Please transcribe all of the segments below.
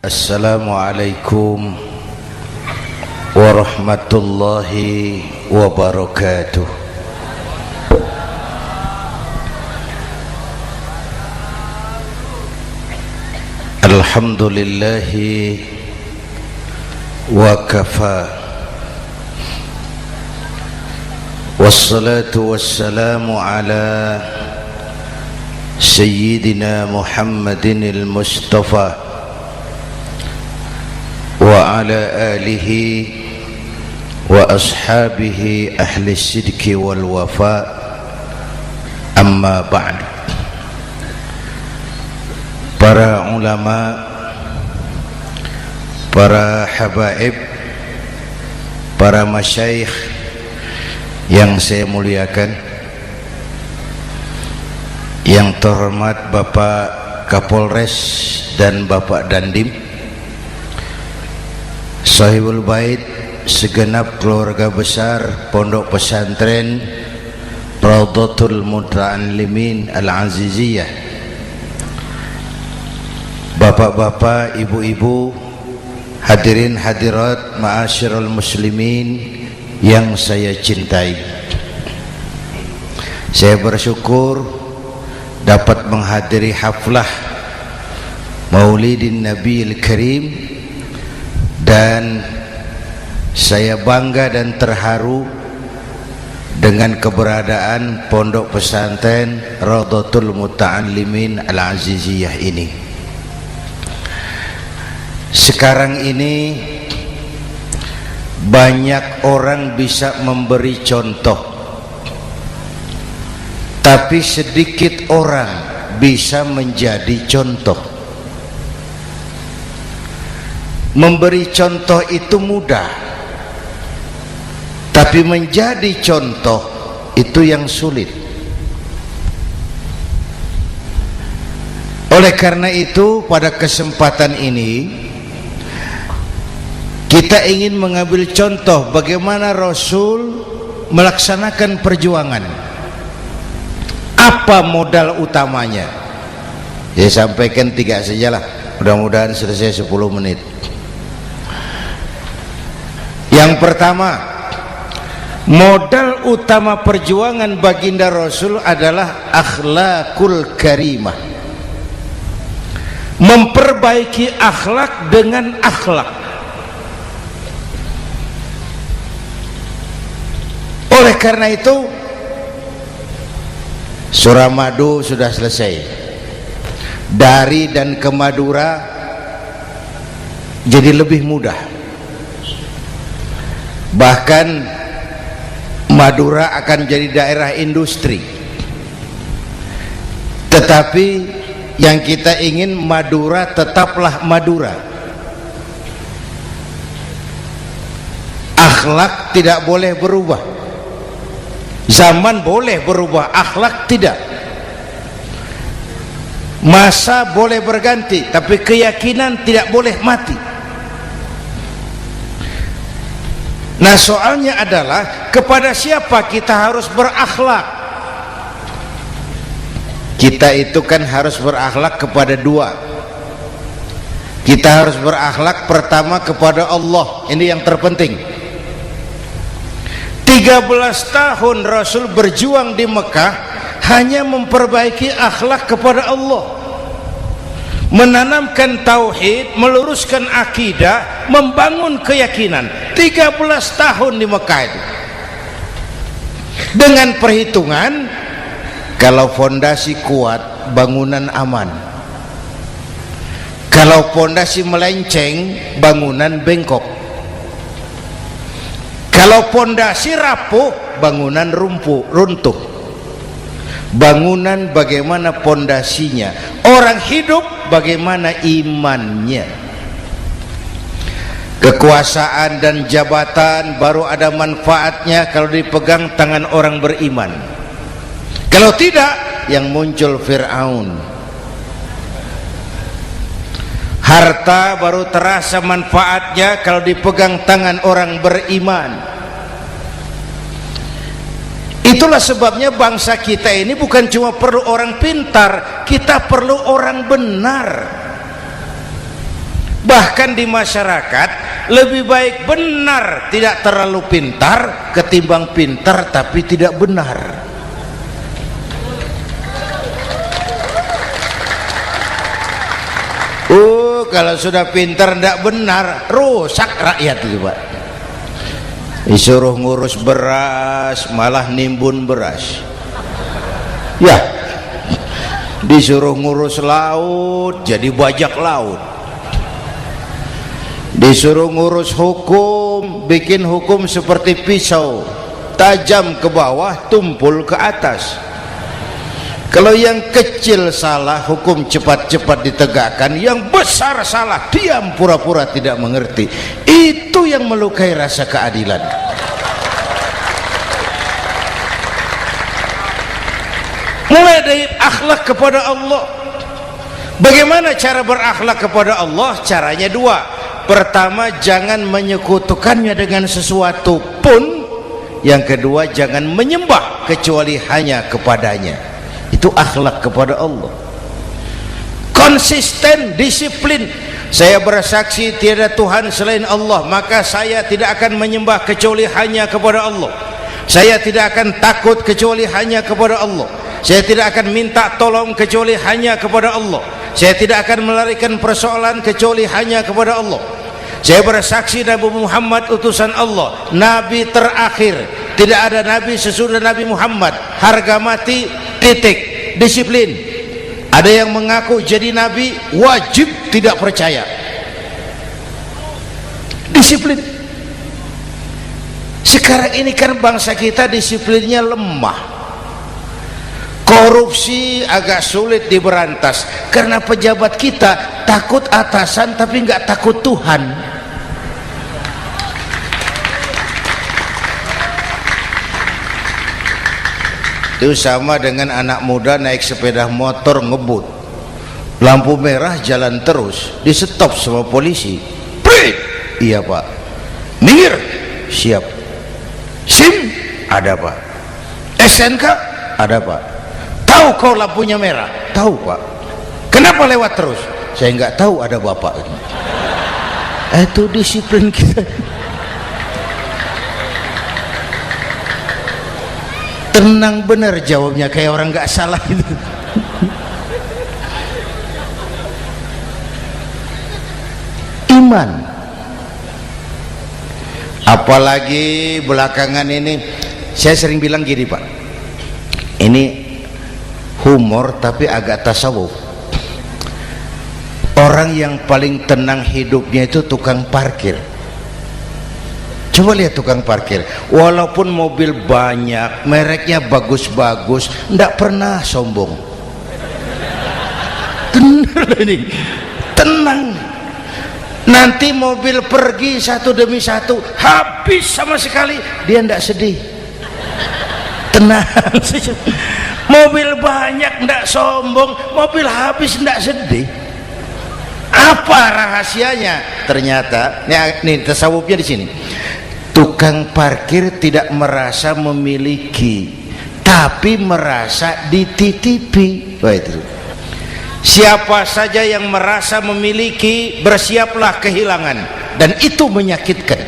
Assalamualaikum warahmatullahi wabarakatuh. Alhamdulillahi wa kafa, wassalatu wassalamu ala sayyidina Muhammadin al-Mustafa wa ala alihi wa ashabihi ahli sidqi wal wafa, amma ba'd. Para ulama, para habaib, para masyayikh yang saya muliakan, yang terhormat Bapak Kapolres dan Bapak Dandim, Sahibul Bait, segenap keluarga besar Pondok Pesantren Raudhatul Muta'allimin Al-Aziziyah, bapak-bapak, ibu-ibu, hadirin hadirat ma'asyiral muslimin yang saya cintai. Saya bersyukur dapat menghadiri haflah Maulidin Nabiil Karim, dan saya bangga dan terharu dengan keberadaan Pondok Pesantren Raudhatul Muta'allimin Al-Aziziyah ini. Sekarang ini banyak orang bisa memberi contoh, tapi sedikit orang bisa menjadi contoh. Memberi contoh itu mudah, tapi menjadi contoh itu yang sulit. Oleh karena itu, pada kesempatan ini kita ingin mengambil contoh bagaimana Rasul melaksanakan perjuangan. Apa modal utamanya? Saya sampaikan 3 sajalah, mudah-mudahan selesai 10 menit. Yang pertama, modal utama perjuangan baginda Rasul adalah akhlakul karimah. Memperbaiki akhlak dengan akhlak. Oleh karena itu, surah Madu sudah selesai. Dari dan ke Madura jadi lebih mudah. Bahkan Madura akan jadi daerah industri. Tetapi yang kita ingin, Madura tetaplah Madura. Akhlak tidak boleh berubah. Zaman boleh berubah, akhlak tidak. Masa boleh berganti, tapi keyakinan tidak boleh mati. Nah, soalnya adalah kepada siapa kita harus berakhlak. Kita itu kan harus berakhlak kepada dua. Kita harus berakhlak pertama kepada Allah. Ini yang terpenting. 13 tahun Rasul berjuang di Mekah hanya memperbaiki akhlak kepada Allah, menanamkan tauhid, meluruskan akidah, membangun keyakinan. 13 tahun di Mekah itu, dengan perhitungan kalau fondasi kuat, bangunan aman. Kalau fondasi melenceng, bangunan bengkok. Kalau fondasi rapuh, bangunan runtuh. Bangunan bagaimana fondasinya, orang hidup bagaimana imannya. Kekuasaan dan jabatan baru ada manfaatnya kalau dipegang tangan orang beriman. Kalau tidak, yang muncul Fir'aun. Harta baru terasa manfaatnya kalau dipegang tangan orang beriman. Itulah sebabnya bangsa kita ini bukan cuma perlu orang pintar, kita perlu orang benar. Bahkan di masyarakat lebih baik benar tidak terlalu pintar ketimbang pintar tapi tidak benar. Kalau sudah pintar tidak benar, rusak rakyat itu Pak. Disuruh ngurus beras malah nimbun beras, ya. Disuruh ngurus laut jadi bajak laut. Disuruh ngurus hukum, bikin hukum seperti pisau, tajam ke bawah, tumpul ke atas. Kalau yang kecil salah, hukum cepat-cepat ditegakkan. Yang besar salah, diam pura-pura tidak mengerti. Itu yang melukai rasa keadilan. Mulai dari akhlak kepada Allah. Bagaimana cara berakhlak kepada Allah? Caranya dua. Pertama, jangan menyekutukannya dengan sesuatu pun. Yang kedua, jangan menyembah kecuali hanya kepadanya. Itu akhlak kepada Allah. Konsisten, disiplin. Saya bersaksi tiada Tuhan selain Allah, maka saya tidak akan menyembah kecuali hanya kepada Allah. Saya tidak akan takut kecuali hanya kepada Allah. Saya tidak akan minta tolong kecuali hanya kepada Allah. Saya tidak akan melarikan persoalan kecuali hanya kepada Allah. Saya bersaksi Nabi Muhammad utusan Allah, Nabi terakhir. Tidak ada Nabi sesudah Nabi Muhammad. Harga mati, titik. Disiplin. Ada yang mengaku jadi Nabi, wajib tidak percaya. Disiplin. Sekarang ini kan bangsa kita disiplinnya lemah. Korupsi agak sulit diberantas karena pejabat kita takut atasan tapi nggak takut Tuhan. Itu sama dengan anak muda naik sepeda motor ngebut, lampu merah jalan terus, di stop sama polisi. Prit, iya Pak. Minggir, siap. SIM, ada Pak. SNK, ada Pak. Tahu kau lampunya merah? Tahu Pak. Kenapa lewat terus? Saya nggak tahu, ada Bapak. Itu disiplin kita. Tenang bener jawabnya, kayak orang nggak salah itu. Iman. Apalagi belakangan ini saya sering bilang gini Pak, ini humor tapi agak tasawuf. Orang yang paling tenang hidupnya itu tukang parkir. Coba lihat tukang parkir, walaupun mobil banyak, mereknya bagus-bagus, tidak pernah sombong. Tenang ini, tenang. Nanti mobil pergi satu demi satu, habis sama sekali, dia tidak sedih. Tenang. Mobil banyak tidak sombong, mobil habis tidak sedih. Apa rahasianya? Ternyata, nih tasawufnya di sini. Tukang parkir tidak merasa memiliki, tapi merasa dititipi. Wah, itu. Siapa saja yang merasa memiliki, bersiaplah kehilangan, dan itu menyakitkan.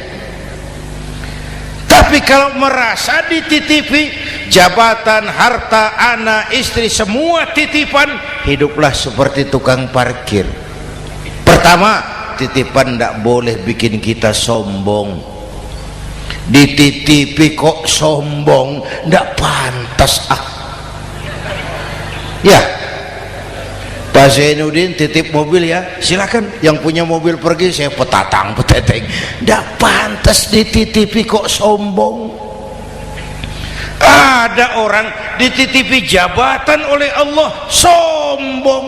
Tapi kalau merasa dititipi, jabatan, harta, anak, istri, semua titipan, hiduplah seperti tukang parkir. Pertama, titipan tidak boleh bikin kita sombong. Dititipi kok sombong, ndak pantas ya. Pak Zainuddin titip mobil ya, silakan. Yang punya mobil pergi, saya petatang peteteng. Ndak pantas dititipi kok sombong. Ada orang dititipi jabatan oleh Allah sombong,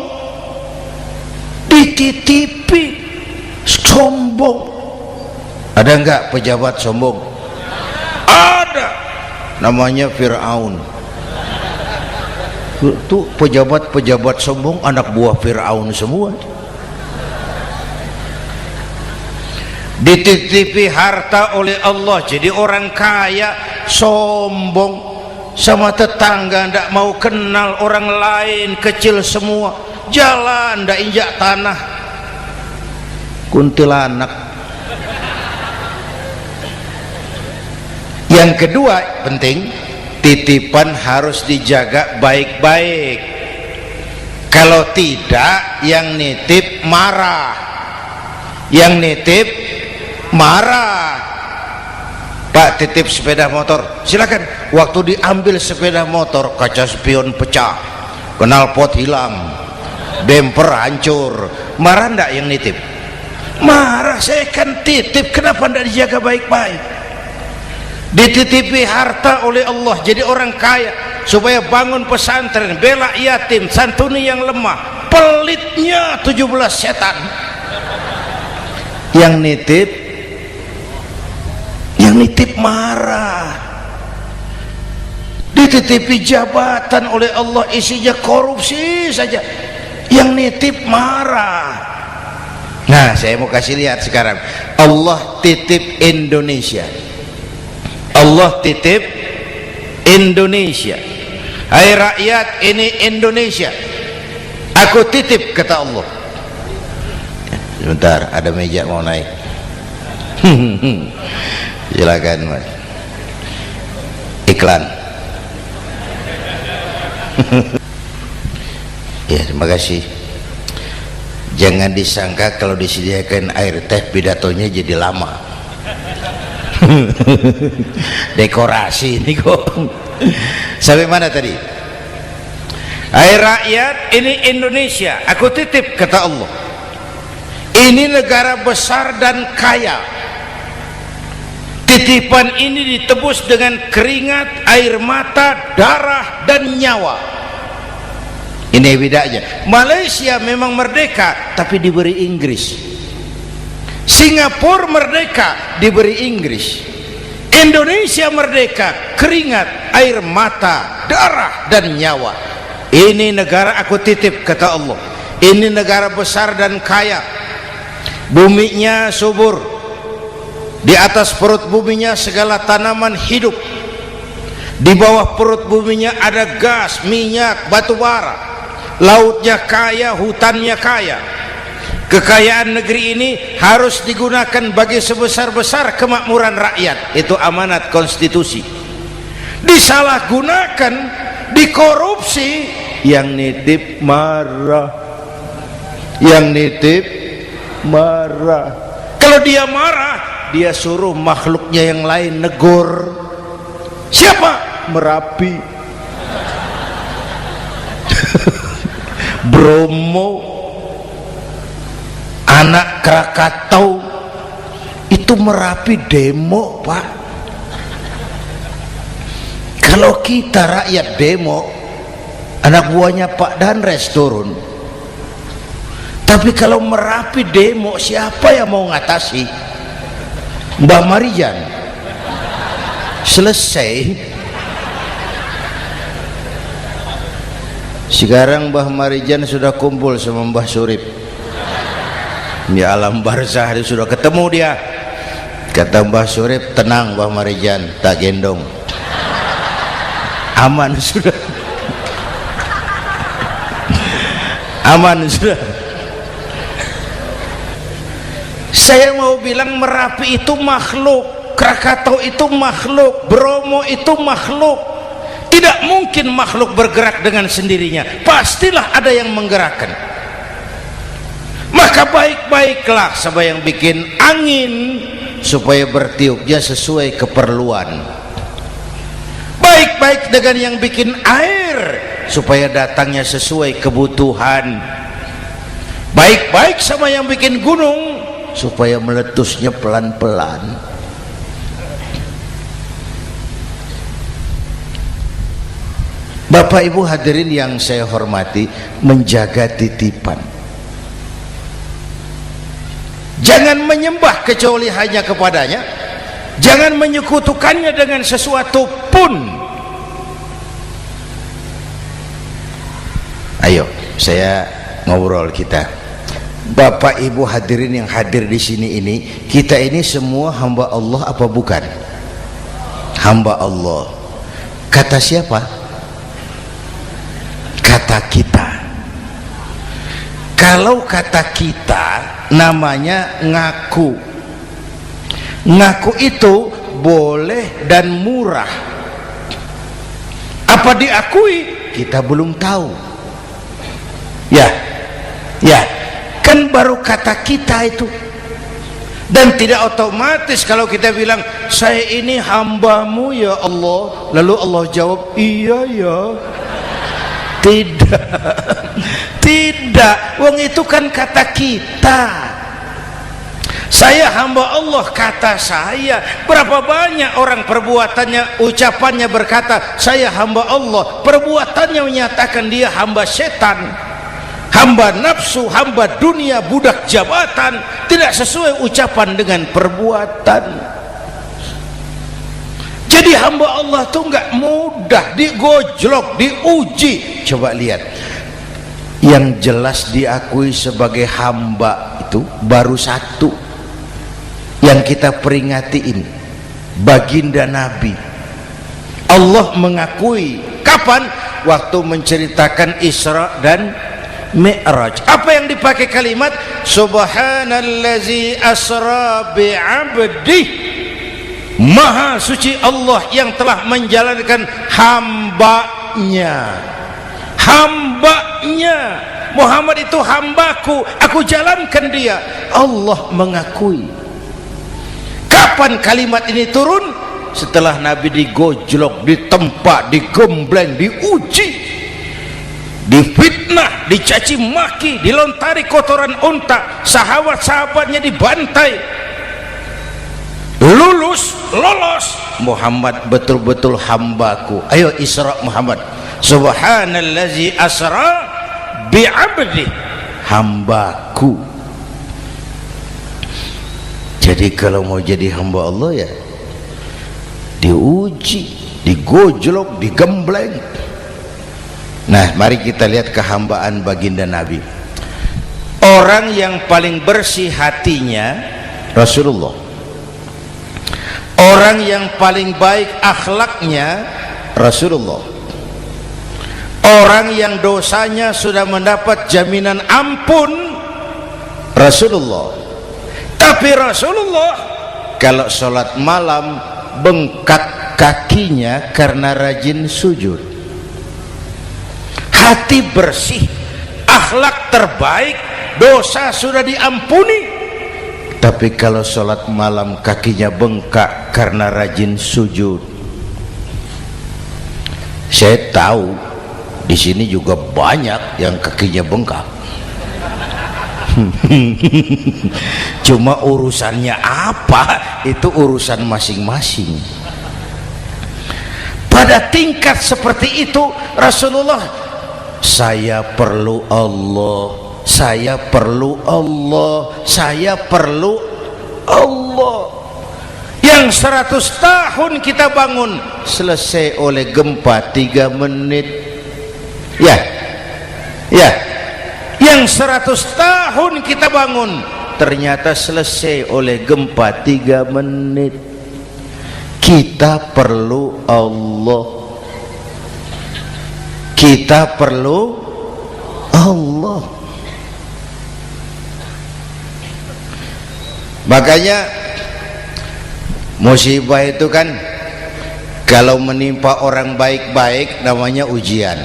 dititipi sombong. Ada enggak pejabat sombong? Ada, namanya Fir'aun. Tuh pejabat-pejabat sombong anak buah Fir'aun semua. Dititipi harta oleh Allah jadi orang kaya, sombong, sama tetangga ndak mau kenal, orang lain kecil semua, jalan ndak injak tanah. kuntilanak. Yang kedua penting, titipan harus dijaga baik-baik. Kalau tidak, yang nitip marah. Yang nitip marah. Pak, titip sepeda motor, silakan. Waktu diambil sepeda motor, kaca spion pecah, knalpot hilang, bemper hancur. Marah ndak yang nitip? Marah. Saya kan titip, kenapa ndak dijaga baik-baik? Dititipi harta oleh Allah jadi orang kaya supaya bangun pesantren, bela yatim, santuni yang lemah. Pelitnya 17 setan. Yang nitip marah. Dititipi jabatan oleh Allah isinya korupsi saja, yang nitip marah. Nah, saya mau kasih lihat sekarang. Allah titip Indonesia. Allah titip Indonesia. Hai rakyat, ini Indonesia, aku titip, kata Allah. Sebentar, ada meja mau naik. Silakan Mas. Iklan. Ya, terima kasih. Jangan disangka kalau disediakan air teh pidatonya jadi lama. Dekorasi ini kok. Sampai mana tadi? Hai rakyat, ini Indonesia, aku titip, kata Allah. Ini negara besar dan kaya. Titipan ini ditebus dengan keringat, air mata, darah, dan nyawa. Ini bedanya. Malaysia memang merdeka tapi diberi Inggris. Singapura merdeka diberi Inggris. Indonesia merdeka, keringat, air mata, darah, dan nyawa. Ini negara aku titip, kata Allah. Ini negara besar dan kaya. Buminya subur. Di atas perut buminya segala tanaman hidup. Di bawah perut buminya ada gas, minyak, batu bara. Lautnya kaya, hutannya kaya. Kekayaan negeri ini harus digunakan bagi sebesar-besar kemakmuran rakyat. Itu amanat konstitusi. Disalahgunakan, dikorupsi, yang nitip marah. Yang nitip marah. Kalau dia marah, dia suruh makhluknya yang lain negur. Siapa? Merapi, Bromo, anak Krakatau. Itu Merapi demo, Pak. Kalau kita rakyat demo, anak buahnya Pak Danres turun. Tapi kalau Merapi demo, siapa yang mau ngatasi? Mbah Marijan. Selesai. Sekarang Mbah Marijan sudah kumpul sama Mbah Surip di alam barzah, dia sudah ketemu dia. Kata Mbah Surip, tenang Mbah Marijan, tak gendong, aman sudah. Aman sudah. Saya mau bilang Merapi itu makhluk, Krakatau itu makhluk, Bromo itu makhluk. Tidak mungkin makhluk bergerak dengan sendirinya, pastilah ada yang menggerakkan. Maka baik-baiklah sama yang bikin angin supaya bertiupnya sesuai keperluan. Baik-baik dengan yang bikin air supaya datangnya sesuai kebutuhan. Baik-baik sama yang bikin gunung supaya meletusnya pelan-pelan. Bapak Ibu hadirin yang saya hormati, menjaga titipan. Jangan menyembah kecuali hanya kepadanya. Jangan menyekutukannya dengan sesuatu pun. Ayo, saya ngobrol kita. Bapak Ibu hadirin yang hadir di sini ini, kita ini semua hamba Allah apa bukan? Hamba Allah. Kata siapa? Kata kita. Kalau kata kita, namanya ngaku. Ngaku itu boleh dan murah. Apa diakui? Kita belum tahu. Ya, kan baru kata kita itu. Dan tidak otomatis kalau kita bilang saya ini hambamu ya Allah, lalu Allah jawab iya ya. Tidak, wong itu kan kata kita. Saya hamba Allah kata saya. Berapa banyak orang perbuatannya, ucapannya berkata saya hamba Allah, perbuatannya menyatakan dia hamba setan, hamba nafsu, hamba dunia, budak jabatan. Tidak sesuai ucapan dengan perbuatan. Jadi hamba Allah tuh nggak mudah, digojlok, diuji. Coba lihat, yang jelas diakui sebagai hamba itu baru satu yang kita peringati ini, baginda Nabi. Allah mengakui kapan? Waktu menceritakan Isra dan Mi'raj. Apa yang dipakai kalimat? Subhanallazi asra bi'abdih. Maha suci Allah yang telah menjalankan hambanya. Hambanya. Muhammad itu hambaku, aku jalankan dia. Allah mengakui. Kapan kalimat ini turun? Setelah Nabi digojlok, ditempa, digembleng, diuji, difitnah, dicaci maki, dilontari kotoran unta, sahabat-sahabatnya dibantai. Lolos, Muhammad betul-betul hambaku. Ayo Isra Muhammad. Subhanallazi asra bi'abdi, hambaku. Jadi kalau mau jadi hamba Allah ya diuji, digojlok, digembleng. Nah, mari kita lihat kehambaan baginda Nabi. Orang yang paling bersih hatinya Rasulullah. Orang yang paling baik akhlaknya Rasulullah. Orang yang dosanya sudah mendapat jaminan ampun Rasulullah. Tapi Rasulullah kalau sholat malam bengkak kakinya karena rajin sujud. Hati bersih, akhlak terbaik, dosa sudah diampuni. Tapi kalau sholat malam kakinya bengkak karena rajin sujud. Saya tahu di sini juga banyak yang kakinya bengkak. Cuma urusannya apa? Itu urusan masing-masing. Pada tingkat seperti itu Rasulullah, saya perlu Allah, saya perlu Allah, saya perlu Allah. Yang 100 tahun kita bangun selesai oleh gempa 3 menit. Ya. Yang 100 tahun kita bangun ternyata selesai oleh gempa 3 menit. Kita perlu Allah, kita perlu Allah. Makanya musibah itu kan kalau menimpa orang baik-baik namanya ujian.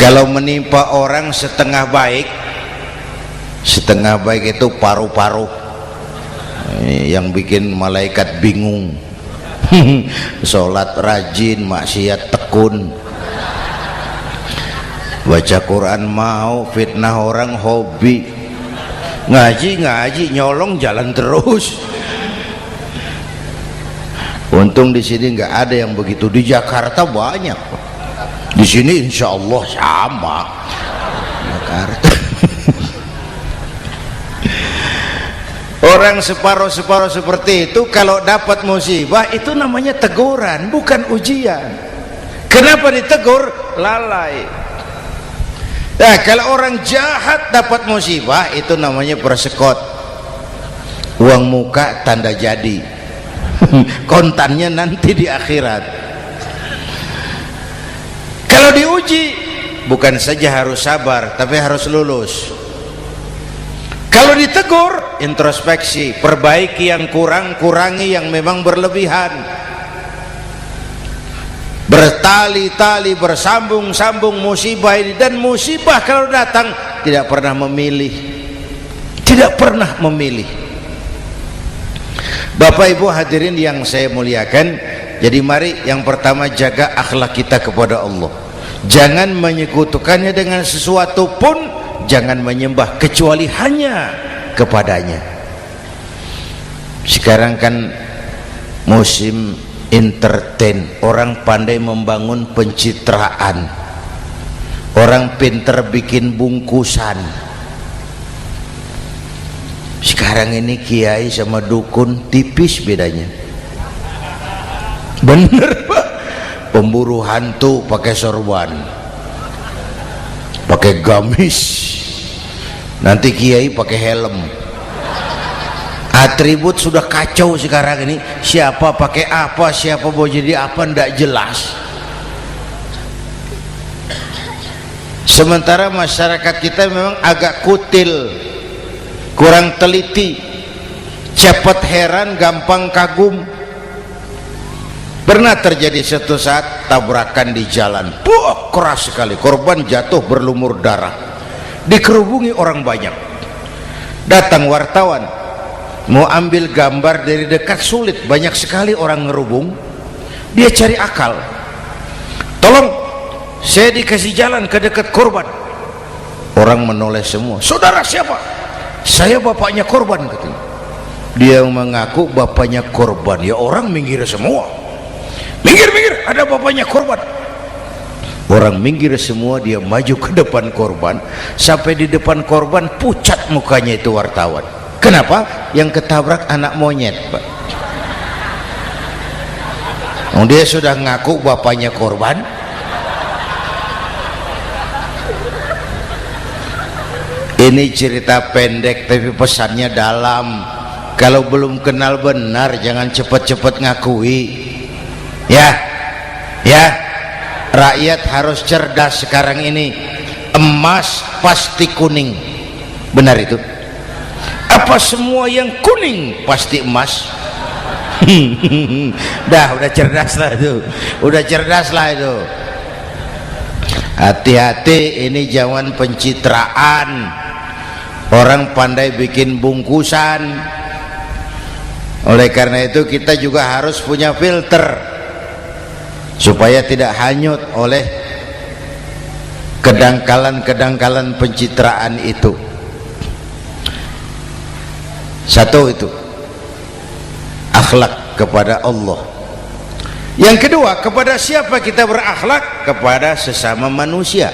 Kalau menimpa orang setengah baik itu paru-paru yang bikin malaikat bingung. Sholat rajin, maksiat tekun, baca Quran mau, fitnah orang hobi, ngaji nyolong jalan terus. Untung di sini nggak ada yang begitu. Di Jakarta banyak. Di sini insya Allah sama. Jakarta. Orang separuh-separuh seperti itu kalau dapat musibah itu namanya teguran, bukan ujian. Kenapa ditegur? Lalai. Nah, kalau orang jahat dapat musibah itu namanya persekot. Uang muka tanda jadi. Kontannya nanti di akhirat. Kalau diuji bukan saja harus sabar tapi harus lulus. Kalau ditegur, introspeksi, perbaiki yang kurang, kurangi yang memang berlebihan. Bertali-tali, bersambung-sambung musibah ini, dan musibah kalau datang tidak pernah memilih, tidak pernah memilih. Bapak Ibu hadirin yang saya muliakan, jadi mari yang pertama jaga akhlak kita kepada Allah. Jangan menyekutukannya dengan sesuatu pun, jangan menyembah kecuali hanya kepadanya. Sekarang kan musim entertain, orang pandai membangun pencitraan, orang pinter bikin bungkusan. Sekarang ini kiai sama dukun tipis bedanya. Bener Pak, pemburu hantu pakai sorban, pakai gamis, nanti kiai pakai helm. Atribut sudah kacau sekarang ini, siapa pakai apa, siapa mau jadi apa, ndak jelas. Sementara masyarakat kita memang agak kutil, kurang teliti, cepat heran, gampang kagum. Pernah terjadi suatu saat tabrakan di jalan, keras sekali, korban jatuh berlumur darah, dikerubungi orang banyak. Datang wartawan mau ambil gambar dari dekat, sulit, banyak sekali orang ngerubung. Dia cari akal, tolong saya dikasih jalan ke dekat korban. Orang menoleh semua. Saudara siapa? Saya bapaknya korban, katanya. Dia mengaku bapaknya korban. Ya orang minggir semua. Minggir, ada bapaknya korban. Orang minggir semua, dia maju ke depan korban. Sampai di depan korban pucat mukanya itu wartawan. Kenapa? Yang ketabrak anak monyet, Pak. Dia sudah ngaku bapaknya korban. Ini cerita pendek tapi pesannya dalam. Kalau belum kenal benar jangan cepat-cepat ngakui. Ya, rakyat harus cerdas sekarang ini. Emas pasti kuning, benar itu? Apa semua yang kuning pasti emas? Udah cerdas lah itu, udah cerdas lah itu. Hati-hati, ini zaman pencitraan. Orang pandai bikin bungkusan. Oleh karena itu kita juga harus punya filter supaya tidak hanyut oleh kedangkalan-kedangkalan pencitraan itu. Satu itu akhlak kepada Allah. Yang kedua, kepada siapa kita berakhlak? Kepada sesama manusia.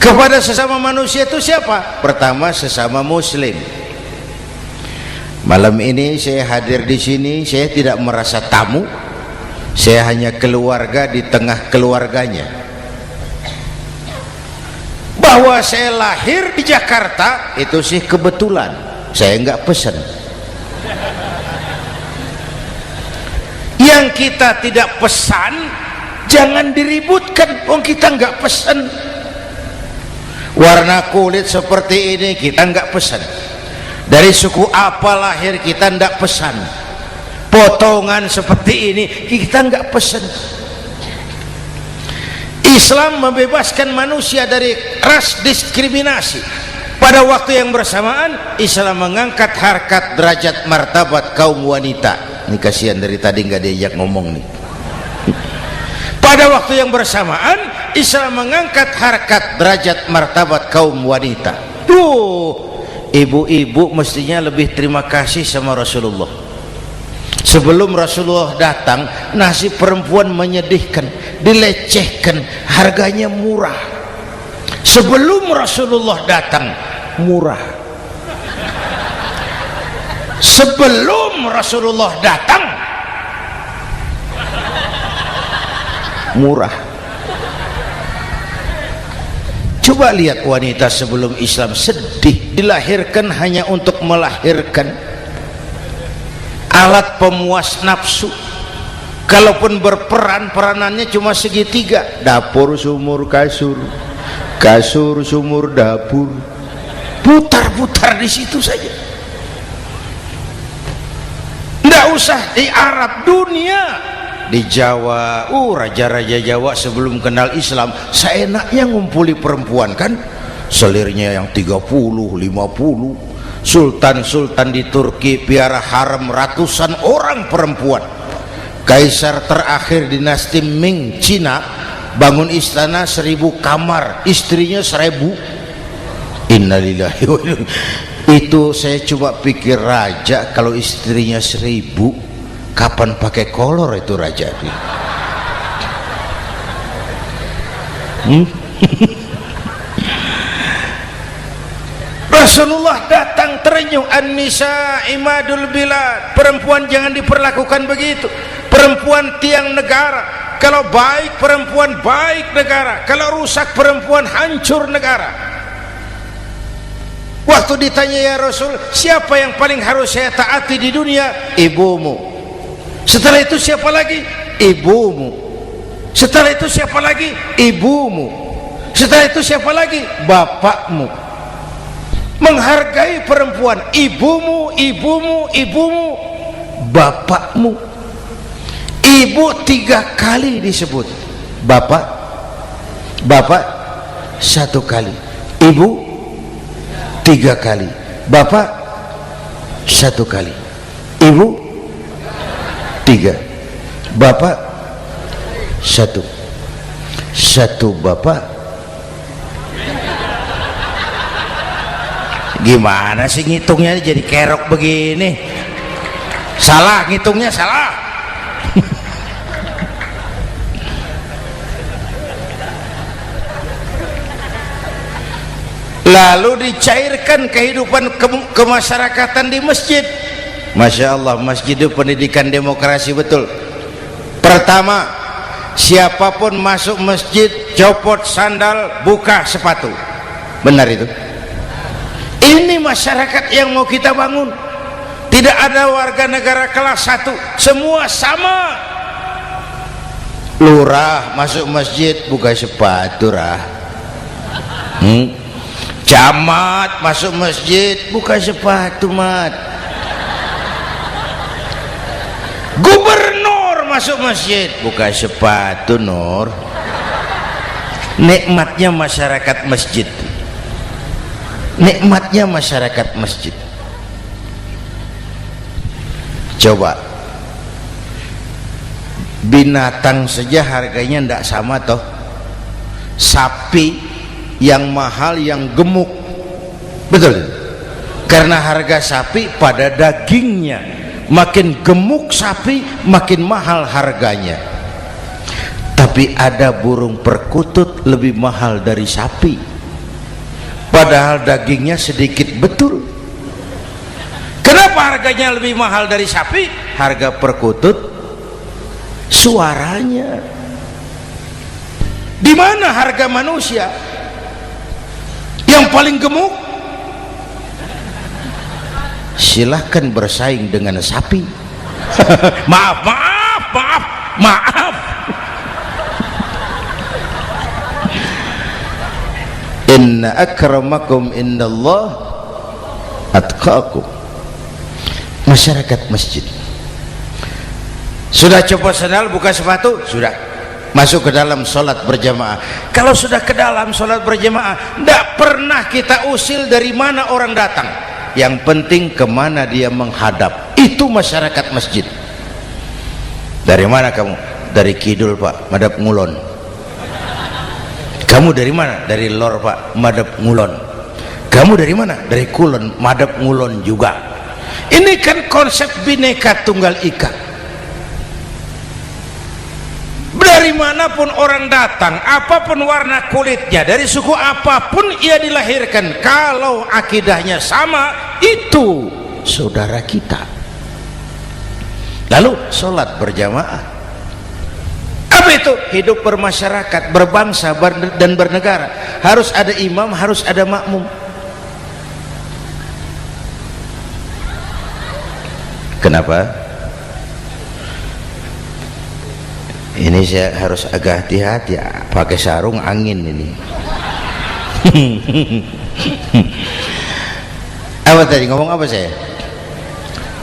Kepada sesama manusia itu siapa? Pertama, sesama muslim. Malam ini saya hadir di sini, saya tidak merasa tamu. Saya hanya keluarga di tengah keluarganya. Bahwa saya lahir di Jakarta itu sih kebetulan, saya nggak pesan. Yang kita tidak pesan jangan diributkan, kita nggak pesan. Warna kulit seperti ini kita nggak pesan. Dari suku apa lahir kita nggak pesan. Potongan seperti ini kita nggak pesan. Islam membebaskan manusia dari ras diskriminasi. Pada waktu yang bersamaan Islam mengangkat harkat, derajat, martabat kaum wanita. Ini kasihan dari tadi nggak diajak ngomong nih. Pada waktu yang bersamaan Islam mengangkat harkat, derajat, martabat kaum wanita. Ibu-ibu mestinya lebih terima kasih sama Rasulullah. Sebelum Rasulullah datang, nasib perempuan menyedihkan, dilecehkan, harganya murah. Sebelum Rasulullah datang, murah. Sebelum Rasulullah datang, murah. Coba lihat wanita sebelum Islam, sedih, dilahirkan hanya untuk melahirkan. Alat pemuas nafsu. Kalaupun berperan, peranannya cuma segitiga. Dapur, sumur, kasur. Kasur, sumur, dapur. putar-putar di situ saja, tidak usah di Arab, dunia, di Jawa. Raja-raja Jawa sebelum kenal Islam seenaknya ngumpuli perempuan kan, selirnya yang 30, 50. Sultan-sultan di Turki piara harem ratusan orang perempuan. Kaisar terakhir dinasti Ming Cina bangun istana 1000 kamar, istrinya 1000. Innalillahi wa inna. Itu saya coba pikir, raja kalau istrinya 1000, kapan pakai kolor itu raja? Rasulullah datang terenyuh, an-nisa imadul bilad, perempuan jangan diperlakukan begitu, perempuan tiang negara, kalau baik perempuan baik negara, kalau rusak perempuan hancur negara. Waktu ditanya, ya Rasul, siapa yang paling harus saya taati di dunia? Ibumu. Setelah itu siapa lagi? Ibumu. Setelah itu siapa lagi? Ibumu. Setelah itu siapa lagi? Bapakmu. Menghargai perempuan, ibumu, ibumu, ibumu, bapakmu. Ibu 3 kali disebut, bapak 1 kali, ibu 3 kali, bapak 1 kali, ibu 3, bapak 1 bapak. Gimana sih ngitungnya jadi kerok begini? Salah ngitungnya, salah. Lalu dicairkan kehidupan kemasyarakatan di masjid. Masya Allah, masjid itu pendidikan demokrasi betul. Pertama, siapapun masuk masjid copot sandal, buka sepatu. Benar itu? Ini masyarakat yang mau kita bangun. Tidak ada warga negara kelas 1, semua sama. Lurah masuk masjid buka sepatu, rah. Camat masuk masjid buka sepatu, mat. Gubernur masuk masjid buka sepatu, Nur. Nikmatnya masyarakat masjid, nikmatnya masyarakat masjid. Coba binatang saja harganya tidak sama toh. Sapi yang mahal yang gemuk, betul? Karena harga sapi pada dagingnya, makin gemuk sapi makin mahal harganya. Tapi ada burung perkutut lebih mahal dari sapi, padahal dagingnya sedikit, betul. Kenapa harganya lebih mahal dari sapi? Harga perkutut suaranya. Di mana harga manusia yang paling gemuk? Silahkan bersaing dengan sapi. maaf. Inna akramakum indallah atqakum. Masyarakat masjid sudah copot sandal, buka sepatu, sudah masuk ke dalam sholat berjamaah. Kalau sudah ke dalam sholat berjamaah, tidak pernah kita usil dari mana orang datang, yang penting kemana dia menghadap. Itu masyarakat masjid. Dari mana kamu? Dari kidul, Pak, madhab ngulon. Kamu dari mana? Dari lor, Pak, madhab ngulon. Kamu dari mana? Dari kulon, madhab ngulon juga. Ini kan konsep bineka tunggal ika. Dari manapun orang datang, apapun warna kulitnya, dari suku apapun ia dilahirkan, kalau akidahnya sama, itu saudara kita. Lalu sholat berjamaah. Apa itu? Hidup bermasyarakat, berbangsa dan bernegara. Harus ada imam, harus ada makmum. Kenapa? Ini saya harus agak hati-hati ya, pakai sarung angin ini. Apa tadi ngomong apa saya?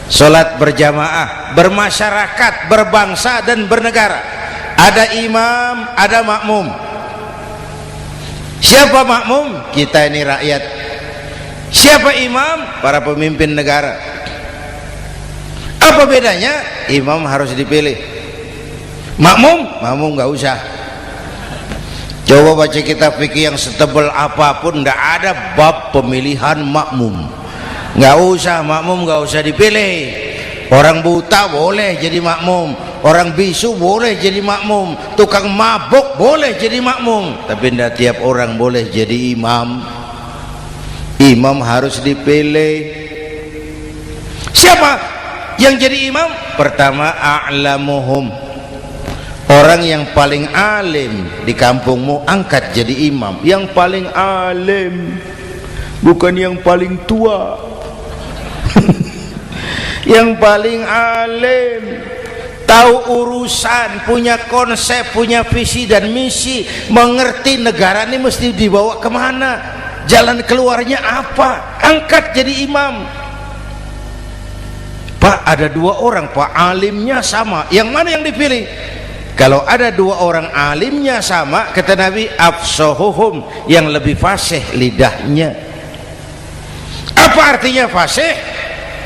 Salat berjamaah, bermasyarakat, berbangsa dan bernegara. Ada imam, ada makmum. Siapa makmum? Kita ini rakyat. Siapa imam? Para pemimpin negara. Apa bedanya? Imam harus dipilih. Makmum nggak usah. Coba baca kitab fikih yang setebal apapun, nggak ada bab pemilihan makmum. Nggak usah, makmum nggak usah dipilih. Orang buta boleh jadi makmum, orang bisu boleh jadi makmum, tukang mabuk boleh jadi makmum, tapi tidak tiap orang boleh jadi imam. Imam harus dipilih. Siapa yang jadi imam? Pertama, a'lamuhum, orang yang paling alim di kampungmu angkat jadi imam. Yang paling alim, bukan yang paling tua. Yang paling alim, tahu urusan, punya konsep, punya visi dan misi, mengerti negara ini mesti dibawa kemana, jalan keluarnya apa, angkat jadi imam. Pak, ada dua orang Pak, alimnya sama, yang mana yang dipilih? Kalau ada dua orang alimnya sama, kata Nabi, afsahuhum, yang lebih fasih lidahnya. Apa artinya fasih?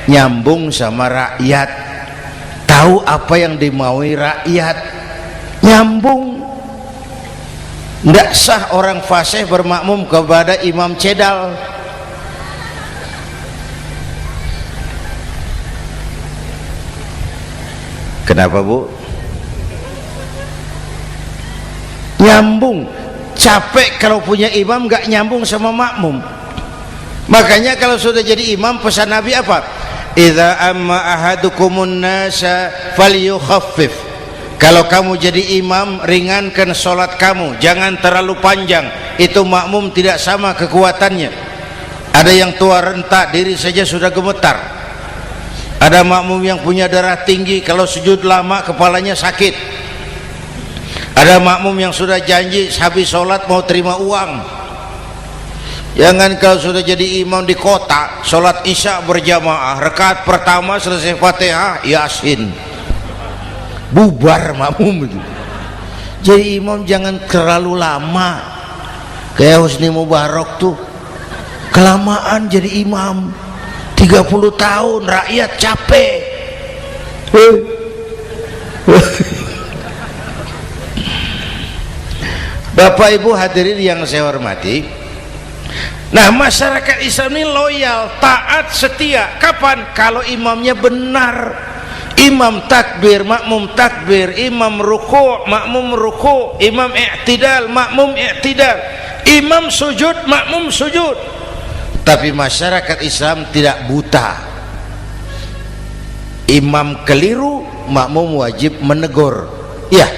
Nyambung sama rakyat, tahu apa yang dimaui rakyat, nyambung. Tidak sah orang fasih bermakmum kepada imam cedal. Kenapa Bu? Nyambung. Capek kalau punya imam gak nyambung sama makmum. Makanya kalau sudah jadi imam, pesan Nabi apa? Idza amma ahadukumun nasa falyukhaffif. Kalau kamu jadi imam, ringankan solat kamu, jangan terlalu panjang. Itu makmum tidak sama kekuatannya. Ada yang tua renta, diri saja sudah gemetar. Ada makmum yang punya darah tinggi, kalau sujud lama kepalanya sakit. Ada makmum yang sudah janji habis solat mau terima uang. Jangan kalau sudah jadi imam di kota, sholat isya berjamaah, rakaat pertama selesai Fatihah, Yasin, bubar makmum itu. Jadi imam jangan terlalu lama, kayak Husni Mubarak tuh kelamaan jadi imam 30 tahun, rakyat capek. Bapak Ibu hadirin yang saya hormati, nah masyarakat Islam ini loyal, taat, setia. Kapan? Kalau imamnya benar. Imam takbir, makmum takbir, imam ruku', makmum ruku', imam i'tidal, makmum i'tidal, imam sujud, makmum sujud. Tapi masyarakat Islam tidak buta. Imam keliru, makmum wajib menegur. Ya,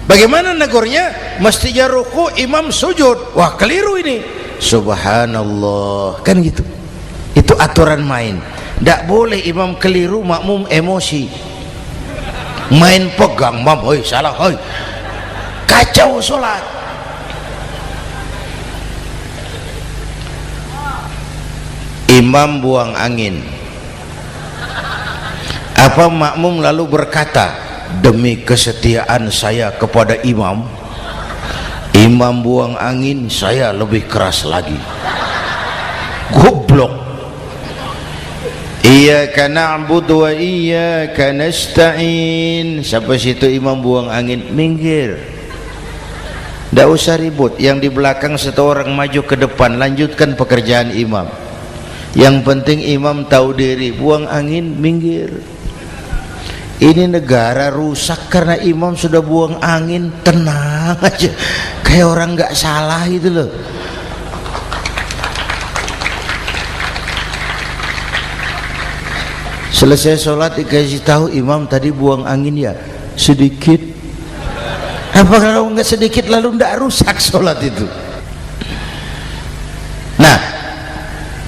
bagaimana negurnya? Mestinya ruku', imam sujud. Wah, keliru ini. Subhanallah, kan gitu. Itu aturan main. Tidak boleh imam keliru, makmum emosi, main pegang, mam, hoi salah, hoi, kacau sholat. Imam buang angin, apa makmum lalu berkata, demi kesetiaan saya kepada imam, imam buang angin, saya lebih keras lagi. Goblok. Iyyaka na'budu wa iyyaka nasta'in. Sampai situ imam buang angin, minggir. Tidak usah ribut. Yang di belakang satu orang maju ke depan, lanjutkan pekerjaan imam. Yang penting imam tahu diri, buang angin, minggir. Ini negara rusak karena imam sudah buang angin. Tenang aja, kayak orang nggak salah itu loh. Selesai sholat dikasih tahu, imam tadi buang angin ya sedikit. Apa kalau nggak sedikit lalu nggak rusak sholat itu? Nah,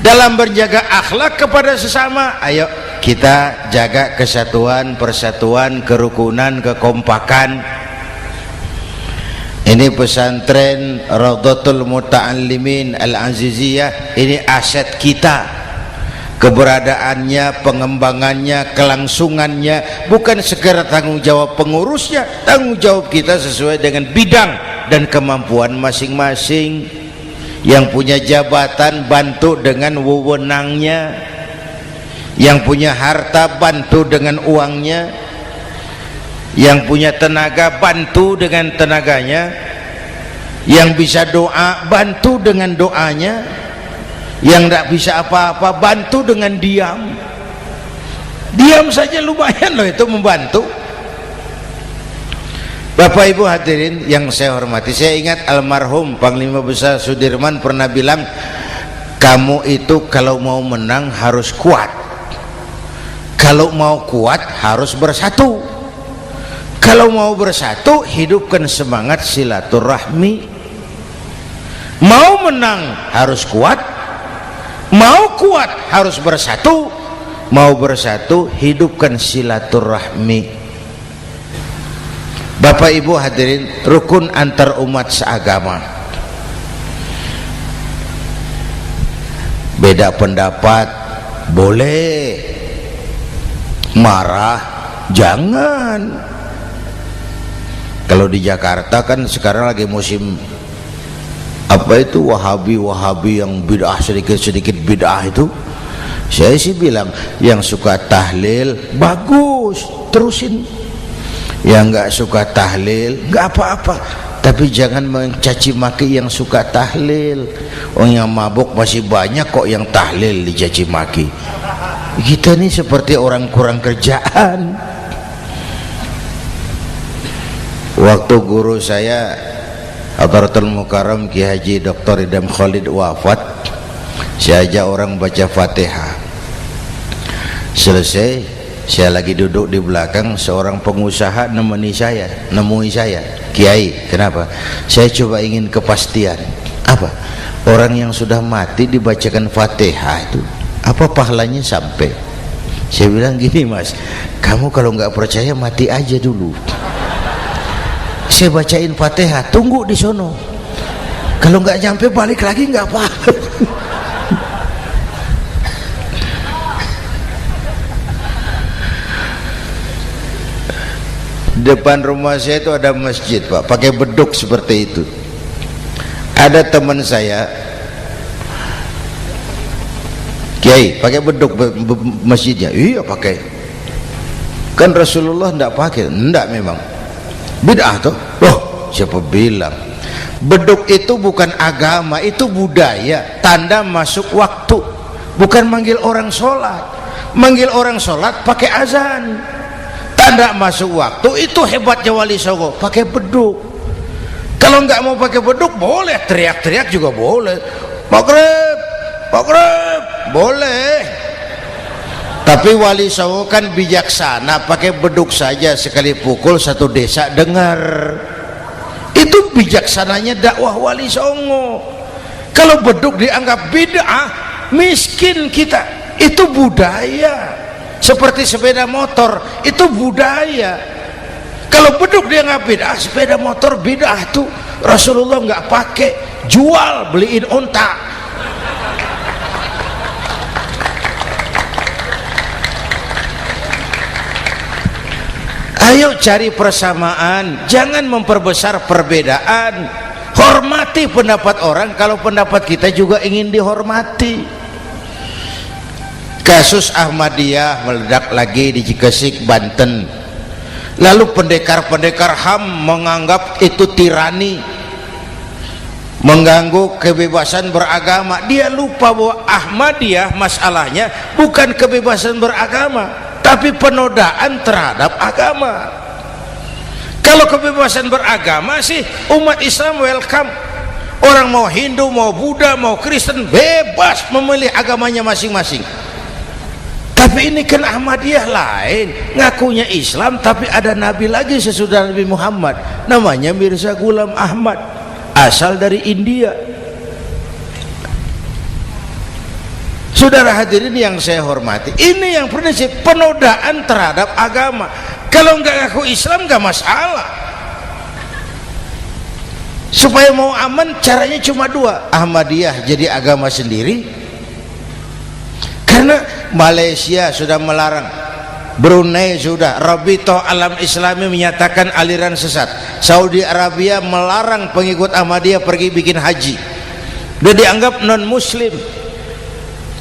dalam berjaga akhlak kepada sesama, ayo kita jaga kesatuan, persatuan, kerukunan, kekompakan. Ini pesantren Raudhatul Muta'allimin Al-Aziziyah, ini aset kita. keberadaannya, pengembangannya, kelangsungannya, bukan sekedar tanggung jawab pengurusnya, tanggung jawab kita sesuai dengan bidang dan kemampuan masing-masing. Yang punya jabatan bantu dengan wewenangnya, yang punya harta bantu dengan uangnya, yang punya tenaga bantu dengan tenaganya, yang bisa doa bantu dengan doanya, yang tidak bisa apa-apa bantu dengan diam. Diam saja lumayan loh itu membantu. Bapak Ibu hadirin yang saya hormati, saya ingat almarhum Panglima Besar Sudirman pernah bilang, kamu itu kalau mau menang harus kuat, kalau mau kuat harus bersatu, kalau mau bersatu hidupkan semangat silaturahmi. Mau menang harus kuat, mau kuat harus bersatu, mau bersatu hidupkan silaturahmi. Bapak Ibu hadirin, rukun antar umat seagama. Beda pendapat boleh, marah jangan. Kalau di Jakarta kan sekarang lagi musim apa itu wahabi yang bid'ah, sedikit bid'ah itu. Saya sih bilang yang suka tahlil bagus, terusin. Yang nggak suka tahlil nggak apa-apa, tapi jangan mencaci maki yang suka tahlil. Orang yang mabuk masih banyak kok yang tahlil dicaci maki. Kita ini seperti orang kurang kerjaan. Waktu guru saya Hadratul Mukarram Ki Haji Dr. Idham Khalid wafat, saya ajak orang baca Fatihah. Selesai, saya lagi duduk di belakang, seorang pengusaha nemui saya, Kiai, kenapa? Saya coba ingin kepastian. Apa? Orang yang sudah mati dibacakan Fatihah itu apa pahalanya sampai? Saya bilang gini, Mas, kamu kalau nggak percaya mati aja dulu. Saya bacain Fatihah, tunggu di sono. Kalau nggak nyampe balik lagi nggak apa-apa. Depan rumah saya itu ada masjid, Pak, pakai beduk seperti itu. Ada teman saya Kiai pakai beduk masjidnya. Iya pakai. Kan Rasulullah tidak pakai. Tidak memang bid'ah tuh. Loh, siapa bilang? Beduk itu bukan agama, itu budaya, tanda masuk waktu. Bukan manggil orang sholat. Manggil orang sholat pakai azan. Tanda masuk waktu, itu hebatnya Wali Songo, pakai beduk. Kalau nggak mau pakai beduk boleh, teriak-teriak juga boleh. Maghrib, maghrib, boleh. Tapi Wali Songo kan bijaksana, pakai beduk saja, sekali pukul satu desa dengar. Itu bijaksananya dakwah Wali Songo. Kalau beduk dianggap bid'ah, miskin kita. Itu budaya. Seperti sepeda motor, itu budaya. Kalau beduk dia nggak bid'ah, sepeda motor bid'ah tuh. Rasulullah nggak pakai, jual, beliin unta. Ayo cari persamaan, jangan memperbesar perbedaan. Hormati pendapat orang kalau pendapat kita juga ingin dihormati. Kasus Ahmadiyah meledak lagi di Cikesik, Banten. Lalu pendekar-pendekar HAM menganggap itu tirani, mengganggu kebebasan beragama. Dia lupa bahwa Ahmadiyah masalahnya bukan kebebasan beragama, tapi penodaan terhadap agama. Kalau kebebasan beragama sih umat Islam welcome. Orang mau Hindu, mau Buddha, mau Kristen bebas memilih agamanya masing-masing. Tapi ini kan Ahmadiyah lain, ngakunya Islam tapi ada nabi lagi sesudah Nabi Muhammad, namanya Mirza Ghulam Ahmad, asal dari India. Saudara hadirin yang saya hormati, ini yang prinsip penodaan terhadap agama. Kalau nggak ngaku Islam nggak masalah. Supaya mau aman caranya cuma dua, Ahmadiyah jadi agama sendiri. Karena Karena Malaysia sudah melarang, Brunei sudah, Rabitoh Alam Islami menyatakan aliran sesat, Saudi Arabia melarang pengikut Ahmadiyah pergi bikin haji, udah dianggap non muslim.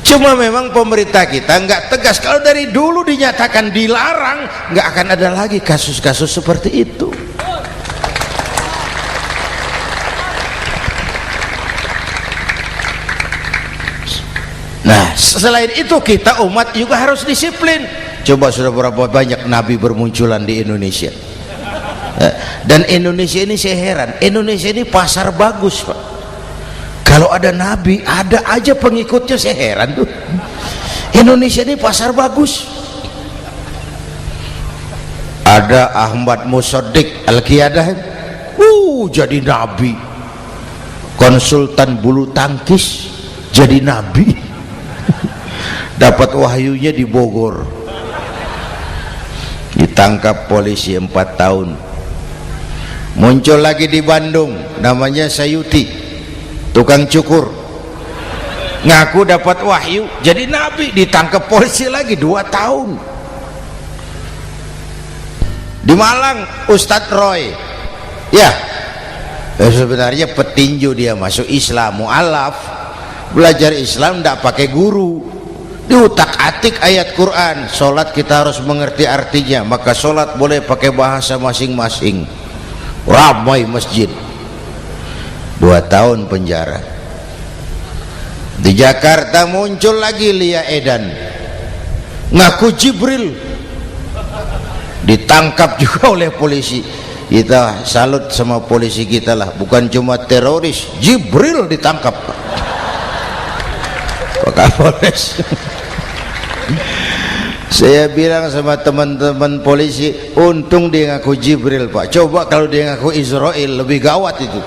Cuma memang pemerintah kita nggak tegas. Kalau dari dulu dinyatakan dilarang, nggak akan ada lagi kasus-kasus seperti itu. Nah, selain itu kita umat juga harus disiplin. Coba sudah berapa banyak nabi bermunculan di Indonesia. Dan Indonesia ini saya heran, Indonesia ini pasar bagus, Pak. Kalau ada nabi, ada aja pengikutnya, saya heran tuh. Indonesia ini pasar bagus. Ada Ahmad Musaddiq Al-Qiyadah, jadi nabi. Konsultan bulu tangkis jadi nabi. Dapat wahyunya di Bogor, ditangkap polisi 4 tahun. Muncul lagi di Bandung, namanya Sayuti, tukang cukur, ngaku dapat wahyu jadi nabi, ditangkap polisi lagi 2 tahun. Di Malang Ustadz Roy, sebenarnya petinju, dia masuk Islam, mu'alaf, belajar Islam tidak pakai guru, diutak-atik ayat Quran. Sholat kita harus mengerti artinya, maka sholat boleh pakai bahasa masing-masing. Ramai masjid. 2 tahun penjara. Di Jakarta muncul lagi Lia Edan, ngaku Jibril, ditangkap juga oleh polisi. Kita salut sama polisi kita lah, bukan cuma teroris, Jibril ditangkap Pak Kapolres. Saya bilang sama teman-teman polisi, untung dia ngaku Jibril, Pak. Coba kalau dia ngaku Israel, lebih gawat itu.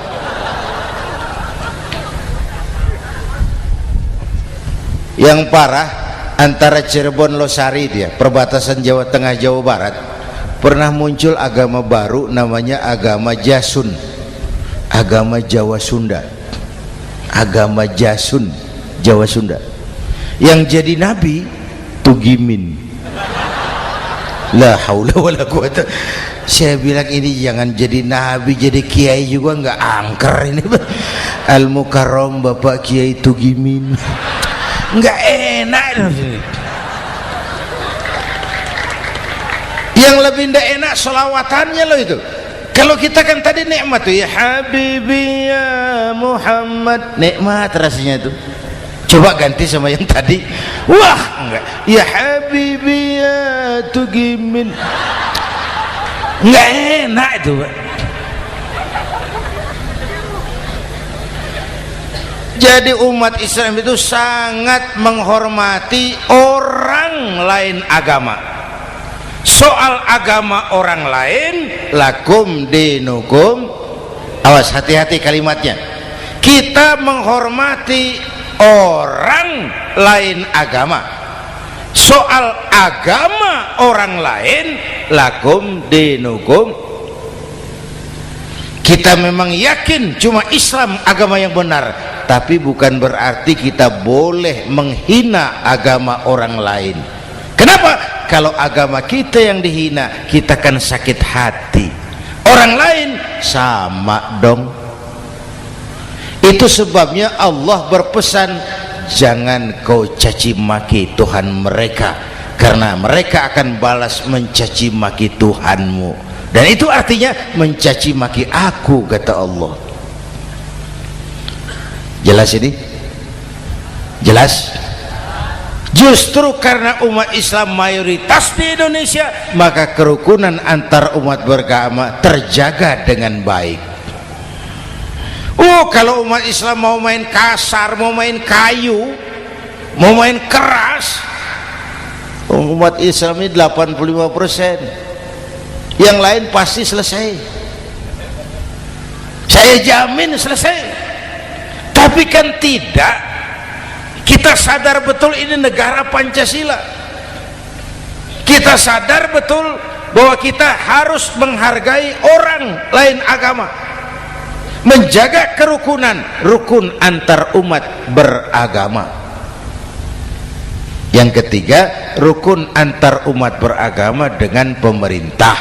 Yang parah, antara Cirebon Losari, dia perbatasan Jawa Tengah Jawa Barat, pernah muncul agama baru namanya agama Jasun, agama Jawa Sunda, agama Jasun Jawa Sunda. Yang jadi nabi Tugimin. La haula wala quwata. Saya bilang ini jangan jadi nabi, jadi kiai juga nggak angker ini. Al Mukarram Bapak Kiai Tugimin, nggak enak. Yang lebih ndak enak selawatannya loh itu. Kalau kita kan tadi nikmat tuh, ya Habibi ya Muhammad, nikmat rasanya itu. Coba ganti sama yang tadi, wah enggak, ya Habibi ya Tugimin, enggak enak itu, Pak. Jadi umat Islam itu sangat menghormati orang lain agama. Soal agama orang lain, lakum dinukum, awas hati-hati kalimatnya. Kita menghormati orang lain agama. Soal agama orang lain, lakum dinukum. Kita memang yakin cuma Islam agama yang benar, tapi bukan berarti kita boleh menghina agama orang lain. Kenapa? Kalau agama kita yang dihina, kita kan sakit hati. Orang lain sama dong. Itu sebabnya Allah berpesan, jangan kau caci maki Tuhan mereka, karena mereka akan balas mencaci maki Tuhanmu. Dan itu artinya mencaci maki aku, kata Allah. Jelas ini? Jelas? Justru karena umat Islam mayoritas di Indonesia, maka kerukunan antar umat beragama terjaga dengan baik. Kalau umat Islam mau main kasar, mau main kayu, mau main keras, umat Islam ini 85%, yang lain pasti selesai. Saya jamin selesai. Tapi kan tidak. Kita sadar betul ini negara Pancasila. Kita sadar betul bahwa kita harus menghargai orang lain agama, menjaga kerukunan, rukun antar umat beragama. Yang ketiga, rukun antar umat beragama dengan pemerintah.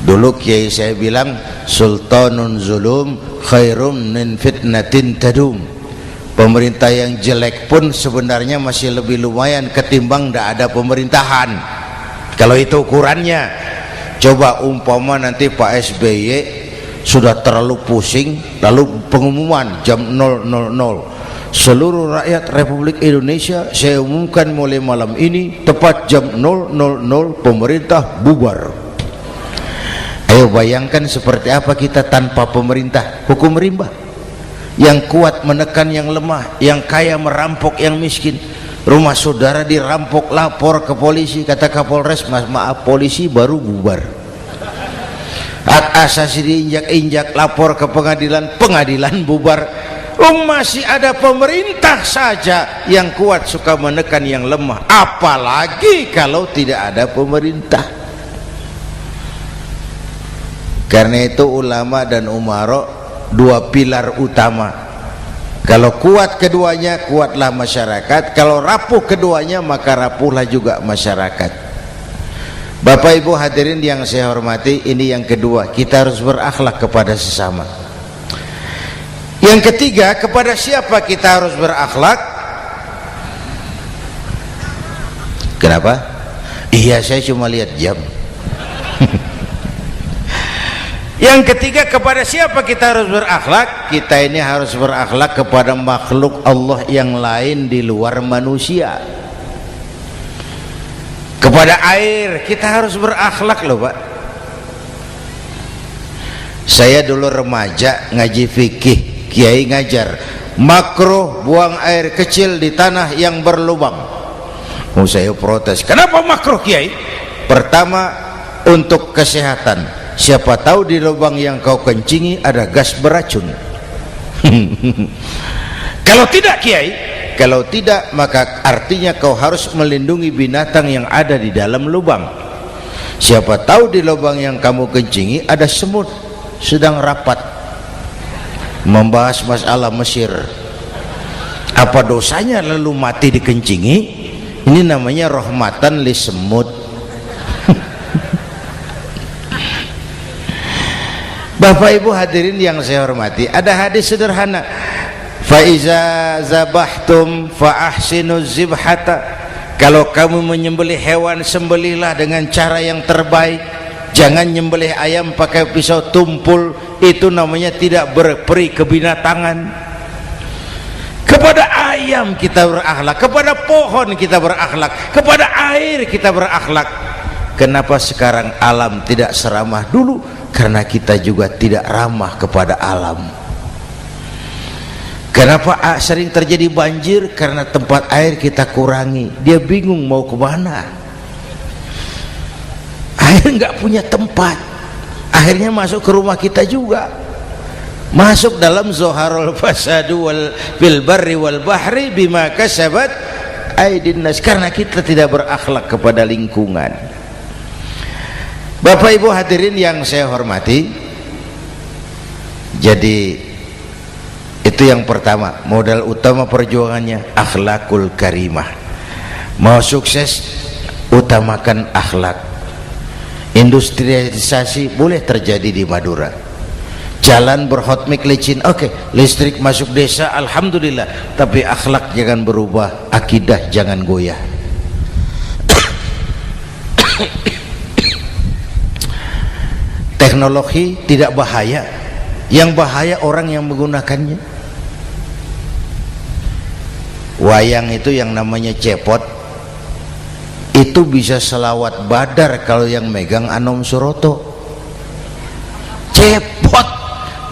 Dulu kiai saya bilang, sultanun zulum khairum min fitnatin tadum. Pemerintah yang jelek pun sebenarnya masih lebih lumayan ketimbang tidak ada pemerintahan, kalau itu ukurannya. Coba umpama nanti Pak SBY sudah terlalu pusing, lalu pengumuman jam 000, seluruh rakyat Republik Indonesia saya umumkan mulai malam ini tepat jam 000 pemerintah bubar. Ayo bayangkan seperti apa kita tanpa pemerintah. Hukum rimba, yang kuat menekan yang lemah, yang kaya merampok yang miskin. Rumah saudara dirampok, lapor ke polisi, kata Kapolres, maaf polisi baru bubar. Hak asasi diinjak-injak, lapor ke pengadilan, pengadilan bubar. Masih ada pemerintah saja yang kuat suka menekan yang lemah, apalagi kalau tidak ada pemerintah. Karena itu ulama dan umara dua pilar utama. Kalau kuat keduanya, kuatlah masyarakat. Kalau rapuh keduanya, maka rapuhlah juga masyarakat. Bapak Ibu hadirin yang saya hormati, ini yang kedua, kita harus berakhlak kepada sesama. Yang ketiga, kepada siapa kita harus berakhlak? Kenapa? Iya, saya cuma lihat jam. Yang ketiga, kepada siapa kita harus berakhlak? Kita ini harus berakhlak kepada makhluk Allah yang lain di luar manusia. Kepada air kita harus berakhlak loh Pak. Saya dulu remaja ngaji fikih, kiai ngajar makruh buang air kecil di tanah yang berlubang. Saya protes, kenapa makruh kiai? Pertama, untuk kesehatan. Siapa tahu di lubang yang kau kencingi ada gas beracun. Kalau tidak kiai, kalau tidak maka artinya kau harus melindungi binatang yang ada di dalam lubang. Siapa tahu di lubang yang kamu kencingi ada semut sedang rapat membahas masalah Mesir. Apa dosanya lalu mati dikencingi? Ini namanya rahmatan li semut. Bapak Ibu hadirin yang saya hormati, ada hadis sederhana, fa iza zabahtum fa ahsinu zibhata. Kalau kamu menyembelih hewan, sembelihlah dengan cara yang terbaik. Jangan nyembelih ayam pakai pisau tumpul, itu namanya tidak berperi kebinatangan. Kepada ayam kita berakhlak, kepada pohon kita berakhlak, kepada air kita berakhlak. Kenapa sekarang alam tidak seramah dulu? Karena kita juga tidak ramah kepada alam. Kenapa sering terjadi banjir? Karena tempat air kita kurangi. Dia bingung mau kemana. Air nggak punya tempat. Akhirnya masuk ke rumah kita juga. Masuk dalam zoharul fasadu fil barri wal bahri bima kasabat aydin nas. Karena kita tidak berakhlak kepada lingkungan. Bapak Ibu hadirin yang saya hormati, jadi itu yang pertama, modal utama perjuangannya akhlakul karimah. Mau sukses, utamakan akhlak. Industrialisasi boleh terjadi di Madura, jalan berhotmik licin, oke. Listrik masuk desa, alhamdulillah. Tapi akhlak jangan berubah, akidah jangan goyah. Teknologi tidak bahaya, yang bahaya orang yang menggunakannya. Wayang itu yang namanya cepot, itu bisa selawat badar kalau yang megang Anom Suroto. Cepot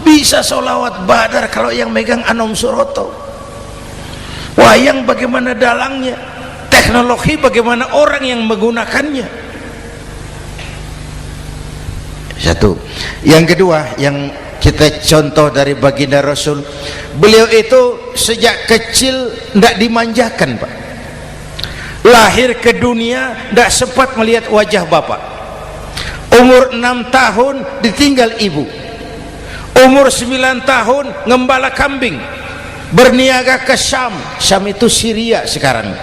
bisa selawat badar kalau yang megang Anom Suroto. Wayang bagaimana dalangnya, teknologi bagaimana orang yang menggunakannya. Satu. Yang kedua, yang kita contoh dari baginda Rasul, beliau itu sejak kecil tidak dimanjakan Pak. Lahir ke dunia tidak sempat melihat wajah bapak. Umur 6 tahun ditinggal ibu. Umur 9 tahun ngembala kambing. berniaga ke Syam. Syam itu Syria sekarang.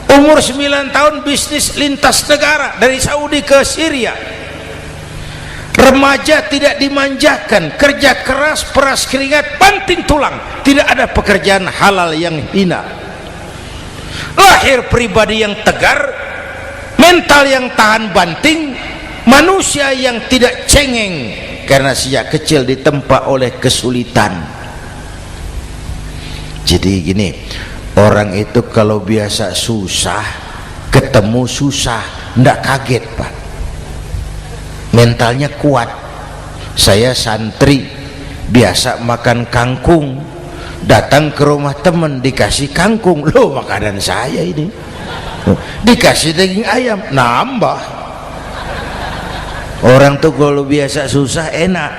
Umur 9 tahun bisnis lintas negara dari Saudi ke Syria. Remaja tidak dimanjakan, kerja keras, peras keringat, banting tulang, tidak ada pekerjaan halal yang hina. Lahir pribadi yang tegar, mental yang tahan banting, manusia yang tidak cengeng karena sejak kecil ditempa oleh kesulitan. Jadi gini, orang itu kalau biasa susah, ketemu susah, ndak kaget Pak, mentalnya kuat. Saya santri biasa makan kangkung, datang ke rumah teman dikasih kangkung, loh makanan saya ini, dikasih daging ayam, nambah. Orang tuh kalau biasa susah enak.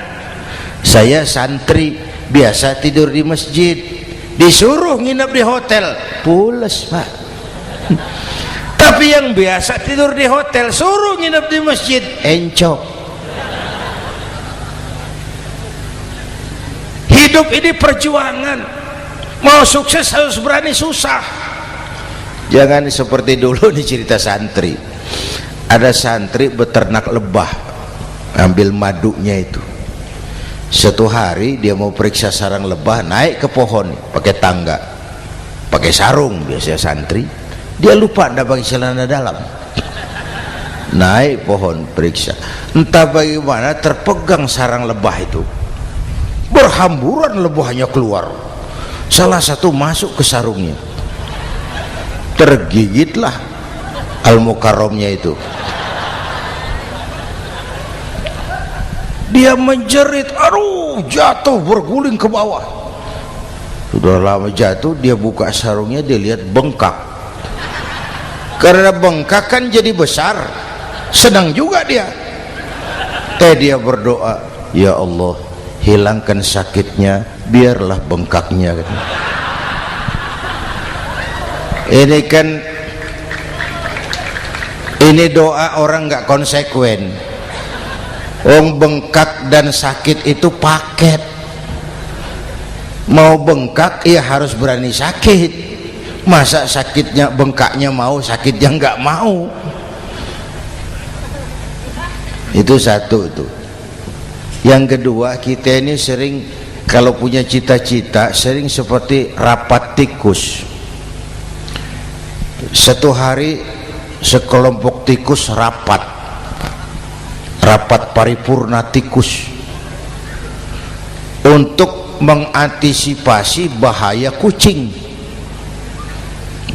Saya santri biasa tidur di masjid, disuruh nginep di hotel, pules Pak. Tapi yang biasa tidur di hotel suruh nginep di masjid, encok. Hidup ini perjuangan, mau sukses harus berani susah. Jangan seperti dulu nih cerita santri. Ada santri beternak lebah, ambil madunya itu. Satu hari dia mau periksa sarang lebah, naik ke pohon pakai tangga, pakai sarung biasanya santri. Dia lupa ndak pakai celana dalam, naik pohon periksa, entah bagaimana terpegang sarang lebah itu, berhamburan lebahnya keluar, salah satu masuk ke sarungnya, tergigitlah Al-Mukarramnya itu. Dia menjerit, aduh, jatuh berguling ke bawah. Sudah lama jatuh, dia buka sarungnya, dia lihat bengkak. Karena bengkak kan jadi besar, senang juga dia. Dia berdoa, ya Allah, hilangkan sakitnya, biarlah bengkaknya. Ini doa orang nggak konsekuen. Bengkak dan sakit itu paket. Mau bengkak ya harus berani sakit. Masa sakitnya bengkaknya mau, sakitnya nggak mau? Itu satu tuh. Yang kedua, kita ini sering kalau punya cita-cita sering seperti rapat tikus. Satu hari sekelompok tikus rapat paripurna tikus untuk mengantisipasi bahaya kucing.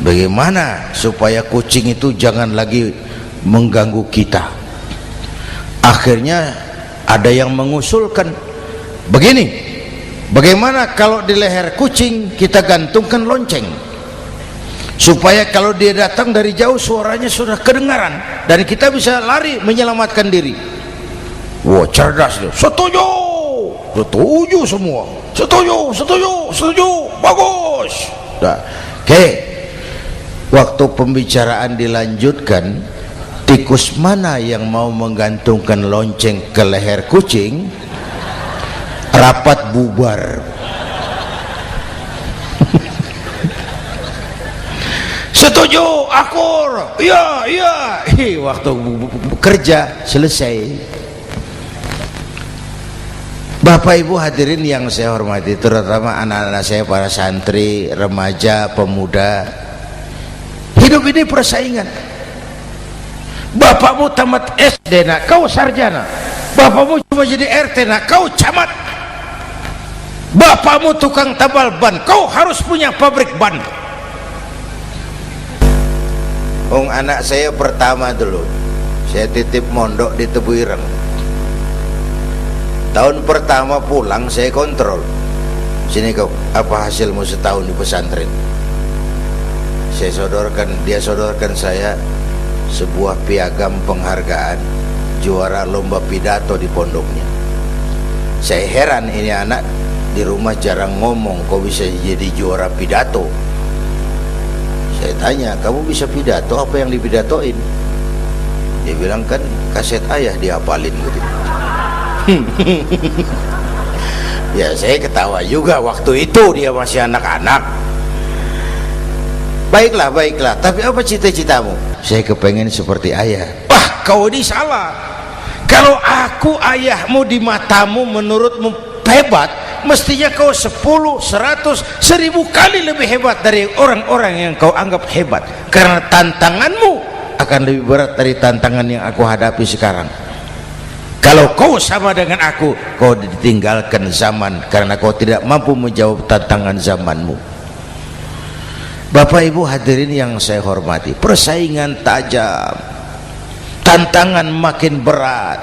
Bagaimana supaya kucing itu jangan lagi mengganggu kita? Akhirnya ada yang mengusulkan begini, bagaimana kalau di leher kucing kita gantungkan lonceng, supaya kalau dia datang dari jauh suaranya sudah kedengaran dan kita bisa lari menyelamatkan diri. Wah, cerdas dia. Setuju, setuju semua. Setuju, bagus. Nah, oke. Waktu pembicaraan dilanjutkan, tikus mana yang mau menggantungkan lonceng ke leher kucing? Rapat bubar. Setuju, akur. Iya. Waktu kerja selesai. Bapak Ibu hadirin yang saya hormati, terutama anak-anak saya, para santri, remaja, pemuda. Hidup ini persaingan. Bapakmu tamat SD nak, kau sarjana. Bapakmu cuma jadi RT nak, kau camat. Bapakmu tukang tabal ban, kau harus punya pabrik ban. Anak saya pertama dulu, saya titip mondok di Tebu Ireng. Tahun pertama pulang saya kontrol, sini kau, apa hasilmu setahun di pesantren? Dia sodorkan saya sebuah piagam penghargaan juara lomba pidato di pondoknya. Saya heran, ini anak di rumah jarang ngomong, kok bisa jadi juara pidato? Saya tanya, kamu bisa pidato, apa yang dipidatoin? Dia bilang, kan kaset ayah dihafalin gitu. Ya saya ketawa juga, waktu itu dia masih anak-anak. Baiklah, tapi apa cita-citamu? Saya kepengen seperti ayah. Wah, kau ini salah. Kalau aku ayahmu di matamu menurutmu hebat, mestinya kau 10, 100, 1000 kali lebih hebat dari orang-orang yang kau anggap hebat, karena tantanganmu akan lebih berat dari tantangan yang aku hadapi sekarang. Kalau kau sama dengan aku, kau ditinggalkan zaman karena kau tidak mampu menjawab tantangan zamanmu. Bapak Ibu hadirin yang saya hormati, persaingan tajam, tantangan makin berat.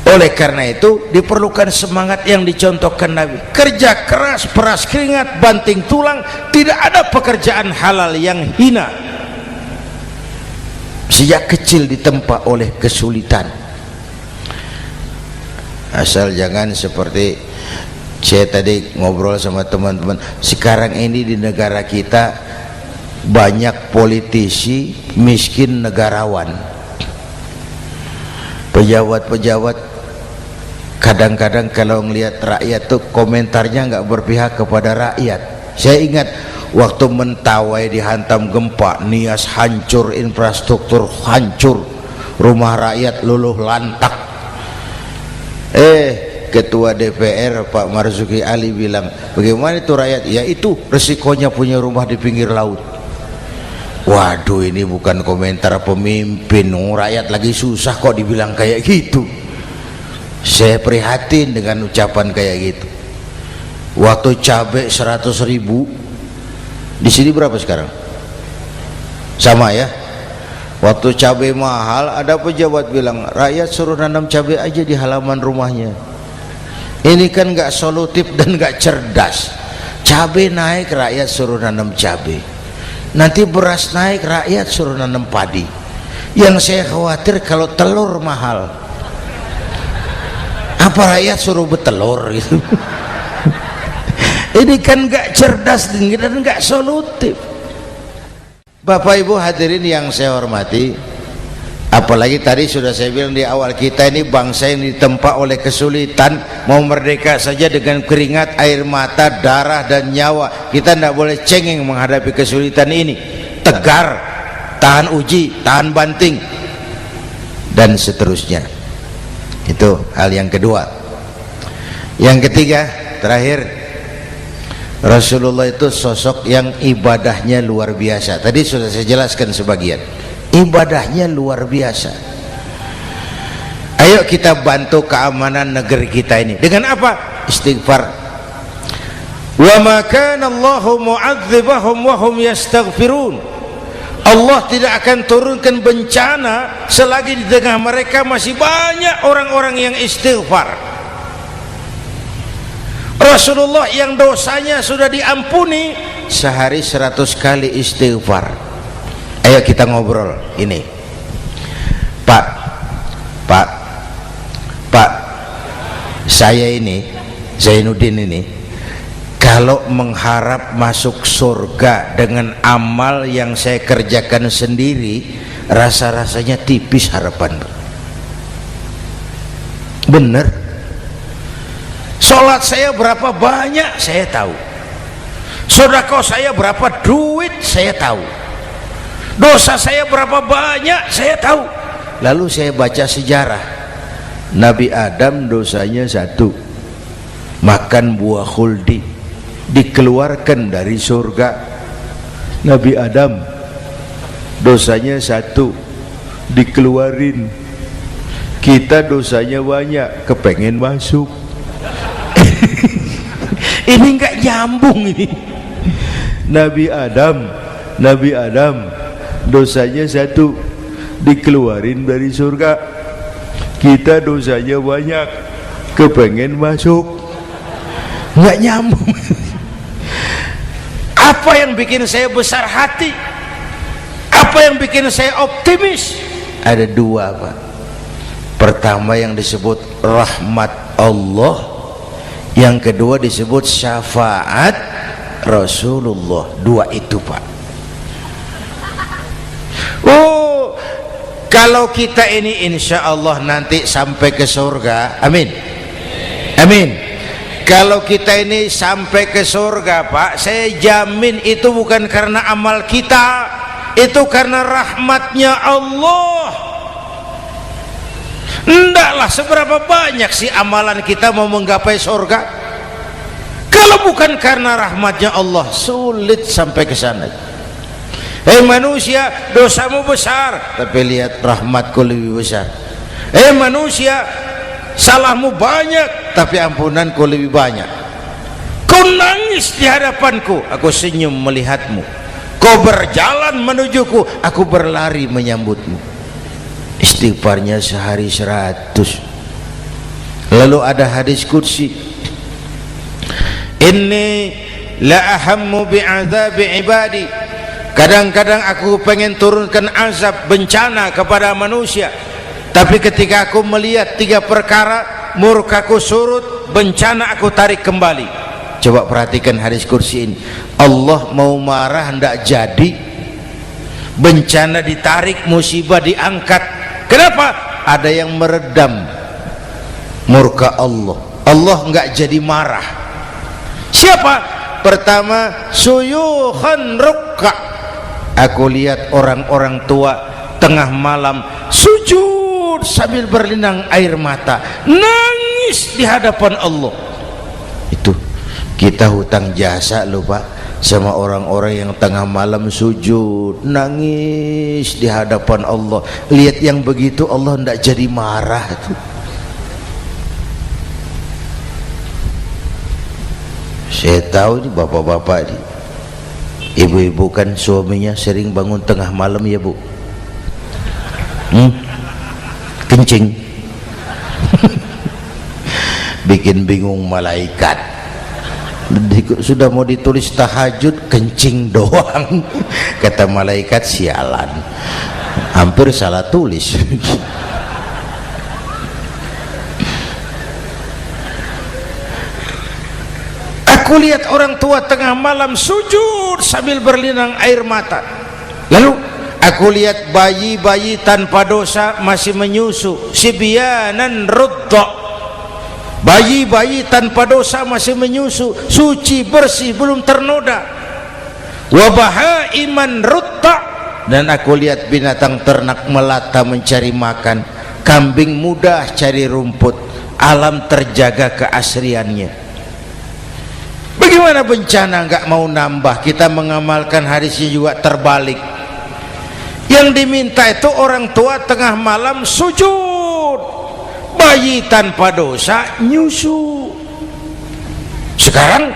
Oleh karena itu diperlukan semangat yang dicontohkan Nabi. Kerja keras, peras keringat, banting tulang. Tidak ada pekerjaan halal yang hina. Sejak kecil ditempa oleh kesulitan. Asal jangan seperti saya tadi ngobrol sama teman-teman, sekarang ini di negara kita banyak politisi miskin negarawan. Pejabat-pejabat kadang-kadang kalau ngelihat rakyat tuh komentarnya nggak berpihak kepada rakyat. Saya ingat waktu Mentawai dihantam gempa, Nias hancur, infrastruktur hancur, rumah rakyat luluh lantak. Ketua DPR Pak Marzuki Ali bilang, bagaimana itu rakyat? Ya itu resikonya punya rumah di pinggir laut. Waduh, ini bukan komentar pemimpin, rakyat lagi susah kok dibilang kayak gitu. Saya prihatin dengan ucapan kayak gitu. Waktu cabai 100.000, di sini berapa sekarang? Sama ya. Waktu cabai mahal, ada pejabat bilang rakyat suruh nanam cabai aja di halaman rumahnya. Ini kan nggak solutif dan nggak cerdas. Cabai naik, rakyat suruh nanam cabai. Nanti beras naik, rakyat suruh nanam padi. Yang saya khawatir kalau telur mahal, apa rakyat suruh betelur gitu? Ini kan nggak cerdas dan nggak solutif. Bapak Ibu hadirin yang saya hormati, apalagi tadi sudah saya bilang di awal, kita ini bangsa yang ditempa oleh kesulitan. Mau merdeka saja dengan keringat, air mata, darah dan nyawa. Kita tidak boleh cengeng menghadapi kesulitan ini. Tegar, tahan uji, tahan banting, dan seterusnya. Itu hal yang kedua. Yang ketiga, terakhir, Rasulullah itu sosok yang ibadahnya luar biasa. Tadi sudah saya jelaskan sebagian. Ibadahnya luar biasa. Ayo kita bantu keamanan negeri kita ini. Dengan apa? Istighfar. Wa ma kana Allahu mu'adzibahum wa hum yastaghfirun. Allah tidak akan turunkan bencana selagi di tengah mereka masih banyak orang-orang yang istighfar. Rasulullah yang dosanya sudah diampuni sehari 100 kali istighfar. Ayo kita ngobrol ini. Pak, saya ini Zainuddin ini, kalau mengharap masuk surga dengan amal yang saya kerjakan sendiri, rasa-rasanya tipis harapan. Bener. Sholat saya berapa banyak saya tahu, sedekah saya berapa duit saya tahu, dosa saya berapa banyak saya tahu. Lalu saya baca sejarah, Nabi Adam dosanya 1, makan buah khuldi, dikeluarkan dari surga. Nabi Adam dosanya 1, dikeluarin. Kita dosanya banyak, kepengen masuk. Ini enggak nyambung ini. Nabi Adam dosanya 1, dikeluarin dari surga. Kita dosanya banyak, kepengen masuk. Enggak nyambung. Apa yang bikin saya besar hati? Apa yang bikin saya optimis? Ada 2, Pak. Pertama yang disebut rahmat Allah, yang kedua disebut syafaat Rasulullah. 2 itu, Pak. Oh, kalau kita ini insya Allah nanti sampai ke surga, amin, Amin. Kalau kita ini sampai ke surga Pak, saya jamin itu bukan karena amal kita, itu karena rahmatnya Allah. Ndaklah seberapa banyak sih amalan kita mau menggapai surga. Kalau bukan karena rahmatnya Allah, sulit sampai ke sana. Manusia, dosamu besar, tapi lihat rahmatku lebih besar. Manusia, salahmu banyak, tapi ampunanku lebih banyak. Kau nangis di hadapanku, aku senyum melihatmu. Kau berjalan menujuku, aku berlari menyambutmu. Istighfarnya sehari 100. Lalu ada hadis qudsi, inni la ahammu bi'adzabi ibadi. Kadang-kadang aku pengen turunkan azab, bencana kepada manusia, tapi ketika aku melihat 3 perkara, murkaku surut, bencana aku tarik kembali. Coba perhatikan hadis kursi ini. Allah mau marah hendak jadi, bencana ditarik, musibah diangkat. Kenapa? Ada yang meredam murka Allah. Allah enggak jadi marah. Siapa? Pertama, suyukhan rukka. Aku lihat orang-orang tua tengah malam sujud sambil berlinang air mata, nangis di hadapan Allah. Itu kita hutang jasa loh Pak sama orang-orang yang tengah malam sujud nangis di hadapan Allah. Lihat yang begitu Allah tidak jadi marah tuh. Saya tahu ini bapak-bapak ini, ibu-ibu kan suaminya sering bangun tengah malam ya Bu, kencing bikin bingung malaikat. Sudah mau ditulis tahajud, kencing doang. Kata malaikat, sialan, hampir salah tulis. Aku lihat orang tua tengah malam sujud sambil berlinang air mata. Lalu aku lihat bayi-bayi tanpa dosa masih menyusu, sibyanan rudda. Bayi-bayi tanpa dosa masih menyusu, suci bersih, belum ternoda. Wa bahaiman rudda. Dan aku lihat binatang ternak melata mencari makan, kambing mudah cari rumput, alam terjaga keasriannya. Bagaimana bencana enggak mau nambah? Kita mengamalkan hadisnya juga terbalik. Yang diminta itu orang tua tengah malam sujud, bayi tanpa dosa nyusu. Sekarang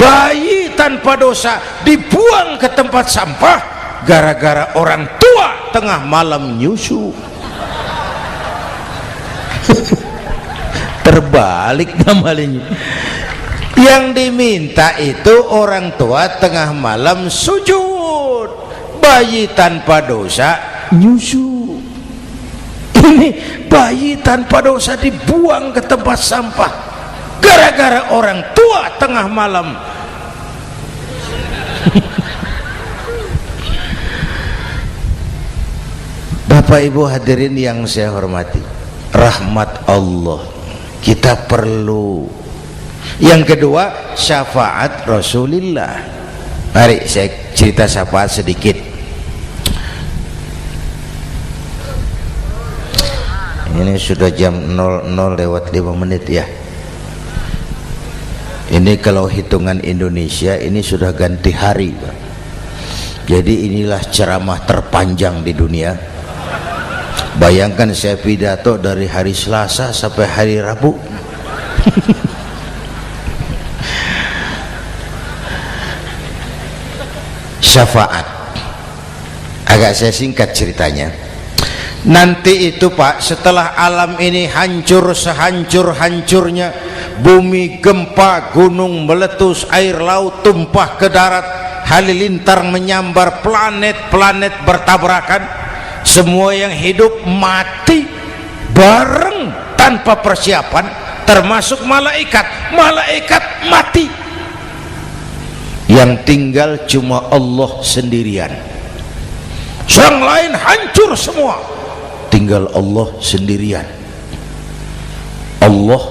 bayi tanpa dosa dibuang ke tempat sampah gara-gara orang tua tengah malam nyusu. Terbalik namanya. Yang diminta itu orang tua tengah malam sujud, bayi tanpa dosa nyusu. Ini bayi tanpa dosa dibuang ke tempat sampah gara-gara orang tua tengah malam. Bapak Ibu hadirin yang saya hormati, rahmat Allah kita perlu. Yang kedua, syafaat Rasulullah. Mari saya cerita syafaat sedikit. Ini sudah jam 00:05 ya. Ini kalau hitungan Indonesia ini sudah ganti hari, Pak. Jadi inilah ceramah terpanjang di dunia. Bayangkan saya pidato dari hari Selasa sampai hari Rabu. Syafaat, agak saya singkat ceritanya. Nanti itu Pak, setelah alam ini hancur sehancur-hancurnya, bumi gempa, gunung meletus, air laut tumpah ke darat, halilintar menyambar, planet-planet bertabrakan, semua yang hidup mati bareng tanpa persiapan, termasuk malaikat. Malaikat mati, yang tinggal cuma Allah sendirian. Yang lain hancur semua, tinggal Allah sendirian. Allah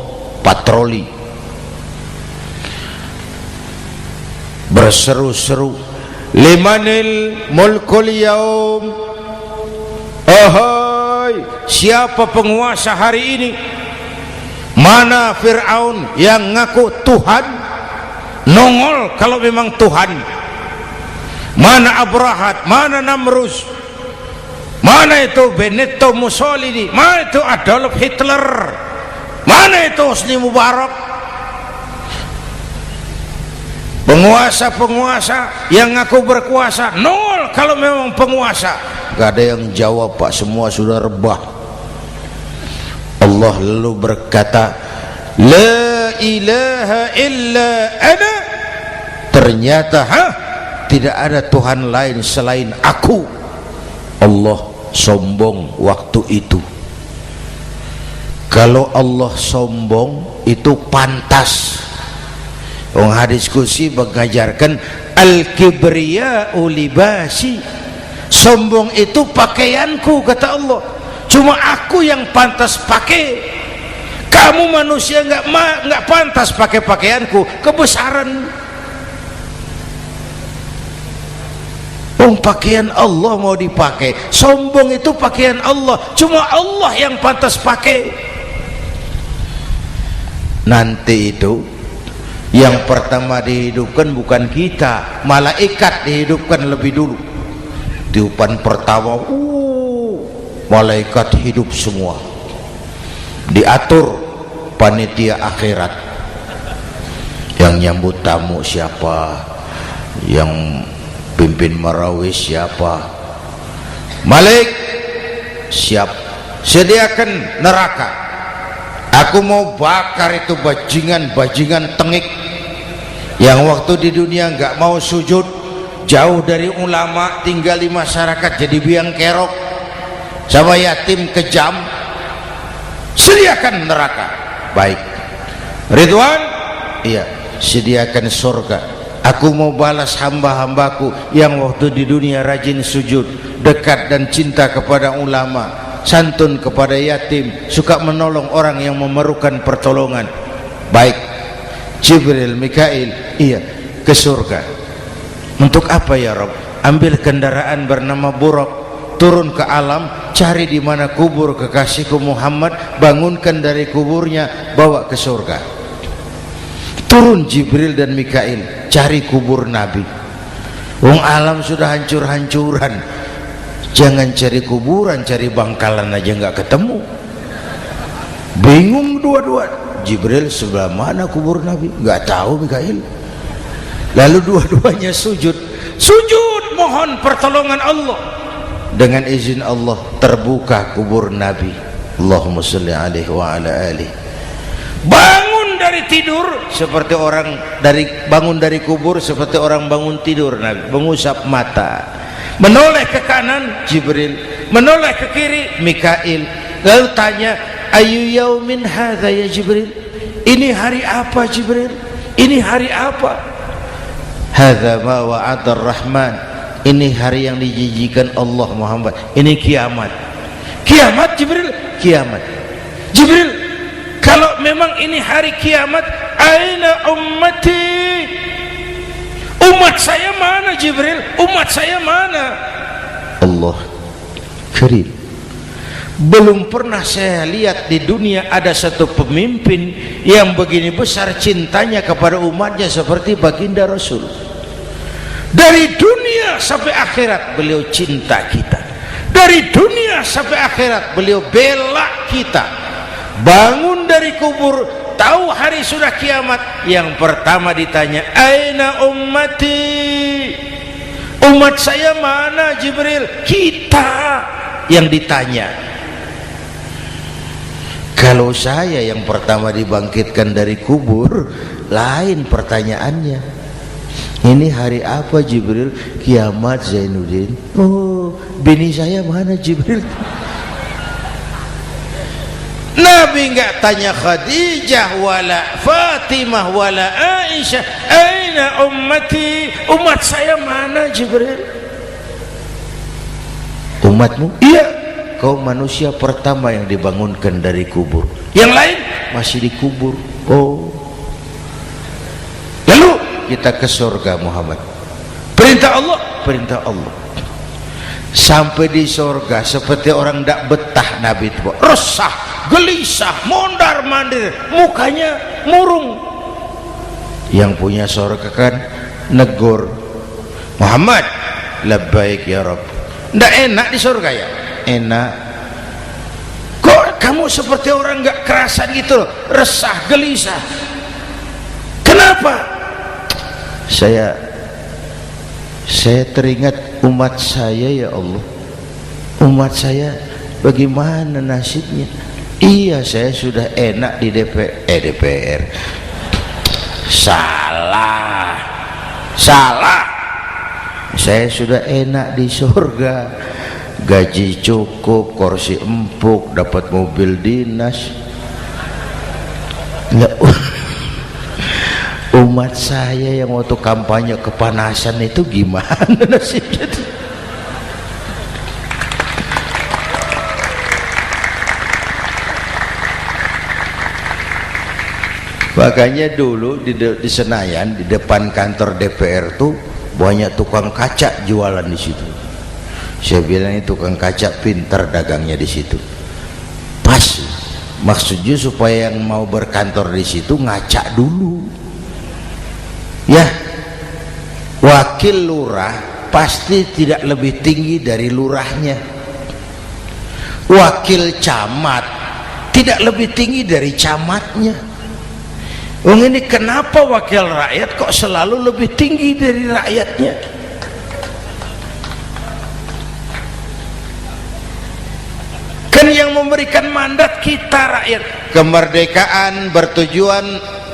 patroli berseru-seru, limanil mulkul yaum, ahai, siapa penguasa hari ini? Mana Fir'aun yang ngaku Tuhan, nongol kalau memang Tuhan. Mana Abrahat, mana Namrus, mana itu Benito Mussolini, mana itu Adolf Hitler, mana itu Hosni Mubarak. Penguasa-penguasa yang ngaku berkuasa, nol kalau memang penguasa. Gak ada yang jawab, Pak, semua sudah rebah. Allah lalu berkata, la ilaha illa ana. Ternyata tidak ada Tuhan lain selain aku. Allah sombong waktu itu. Kalau Allah sombong itu pantas. Hadis qudsi mengajarkan al-kibriya'u libasi, sombong itu pakaianku, kata Allah. Cuma aku yang pantas pakai. Kamu manusia nggak pantas pakai pakaianku, kebesaran. Pakaian Allah mau dipakai, sombong itu pakaian Allah, cuma Allah yang pantas pakai. Nanti itu yang pertama dihidupkan bukan kita, malaikat dihidupkan lebih dulu. Tiupan pertama, malaikat hidup semua, diatur panitia akhirat. Yang nyambut tamu siapa, yang pimpin marawis siapa. Malik, siap, sediakan neraka. Aku mau bakar itu bajingan tengik yang waktu di dunia nggak mau sujud, jauh dari ulama, tinggal di masyarakat jadi biang kerok, sama yatim kejam. Sediakan neraka. Baik. Ridwan, iya, sediakan surga. Aku mau balas hamba-hambaku yang waktu di dunia rajin sujud, dekat dan cinta kepada ulama, santun kepada yatim, suka menolong orang yang memerlukan pertolongan. Baik. Jibril, Mikail, iya, ke surga. Untuk apa ya Rabb? Ambil kendaraan bernama Buraq, turun ke alam, cari di mana kubur kekasihku Muhammad, bangunkan dari kuburnya, bawa ke surga. Turun Jibril dan Mikail, cari kubur Nabi. Alam sudah hancur-hancuran, jangan cari kuburan, cari bangkalan aja nggak ketemu. Bingung dua-dua. Jibril, sebelah mana kubur Nabi? Nggak tahu Mikail. Lalu dua-duanya sujud mohon pertolongan Allah. Dengan izin Allah terbuka kubur Nabi. Allahumma sholli alaihi wa ala alihi. Bangun dari tidur seperti orang bangun dari kubur seperti orang bangun tidur. Nabi mengusap mata, menoleh ke kanan Jibril, menoleh ke kiri Mikail. Lalu tanya, ayu yaumin hadza ya Jibril? Ini hari apa Jibril? Ini hari apa? Hadza ma wa'ada ar-Rahman. Ini hari yang dijanjikan Allah Muhammad. Ini kiamat. Kiamat Jibril? Kiamat. Jibril, kalau memang ini hari kiamat, aina ummati? Umat saya mana Jibril? Umat saya mana? Allah karim. Belum pernah saya lihat di dunia ada satu pemimpin yang begini besar cintanya kepada umatnya seperti baginda Rasul. Dari dunia sampai akhirat beliau cinta kita. Dari dunia sampai akhirat beliau bela kita. Bangun dari kubur, tahu hari sudah kiamat, yang pertama ditanya, aina ummati? Umat saya mana Jibril? Kita yang ditanya. Kalau saya yang pertama dibangkitkan dari kubur, lain pertanyaannya. Ini hari apa Jibril? Kiamat Zainuddin. Oh, bini saya mana Jibril? Nabi enggak tanya Khadijah wala Fatimah wala Aisyah, aina ummati? Umat saya mana Jibril? Umatmu? Iya, kau manusia pertama yang dibangunkan dari kubur. Yang lain masih dikubur. Oh. Lalu kita ke surga Muhammad. Perintah Allah, perintah Allah. Sampai di surga seperti orang tidak betah Nabi itu, resah, gelisah, mondar mandir, mukanya murung. Yang punya surga kan negur, Muhammad, labbaik ya Rabb. Tidak enak di surga ya? Enak. Kok kamu seperti orang nggak kerasan gitu loh, resah, gelisah? Kenapa? Saya teringat umat saya ya Allah. Umat saya bagaimana nasibnya? Iya, saya sudah enak di DPR. Salah. Saya sudah enak di surga, gaji cukup, kursi empuk, dapat mobil dinas. Umat saya yang waktu kampanye kepanasan itu gimana nasibnya? Makanya dulu di Senayan, di depan kantor DPR tuh banyak tukang kaca jualan di situ. Saya bilang ini tukang kaca pintar dagangnya di situ. Pas, maksudnya supaya yang mau berkantor di situ ngaca dulu. Ya, wakil lurah pasti tidak lebih tinggi dari lurahnya. Wakil camat tidak lebih tinggi dari camatnya. Ini kenapa wakil rakyat kok selalu lebih tinggi dari rakyatnya? Kan yang memberikan mandat kita rakyat. Kemerdekaan bertujuan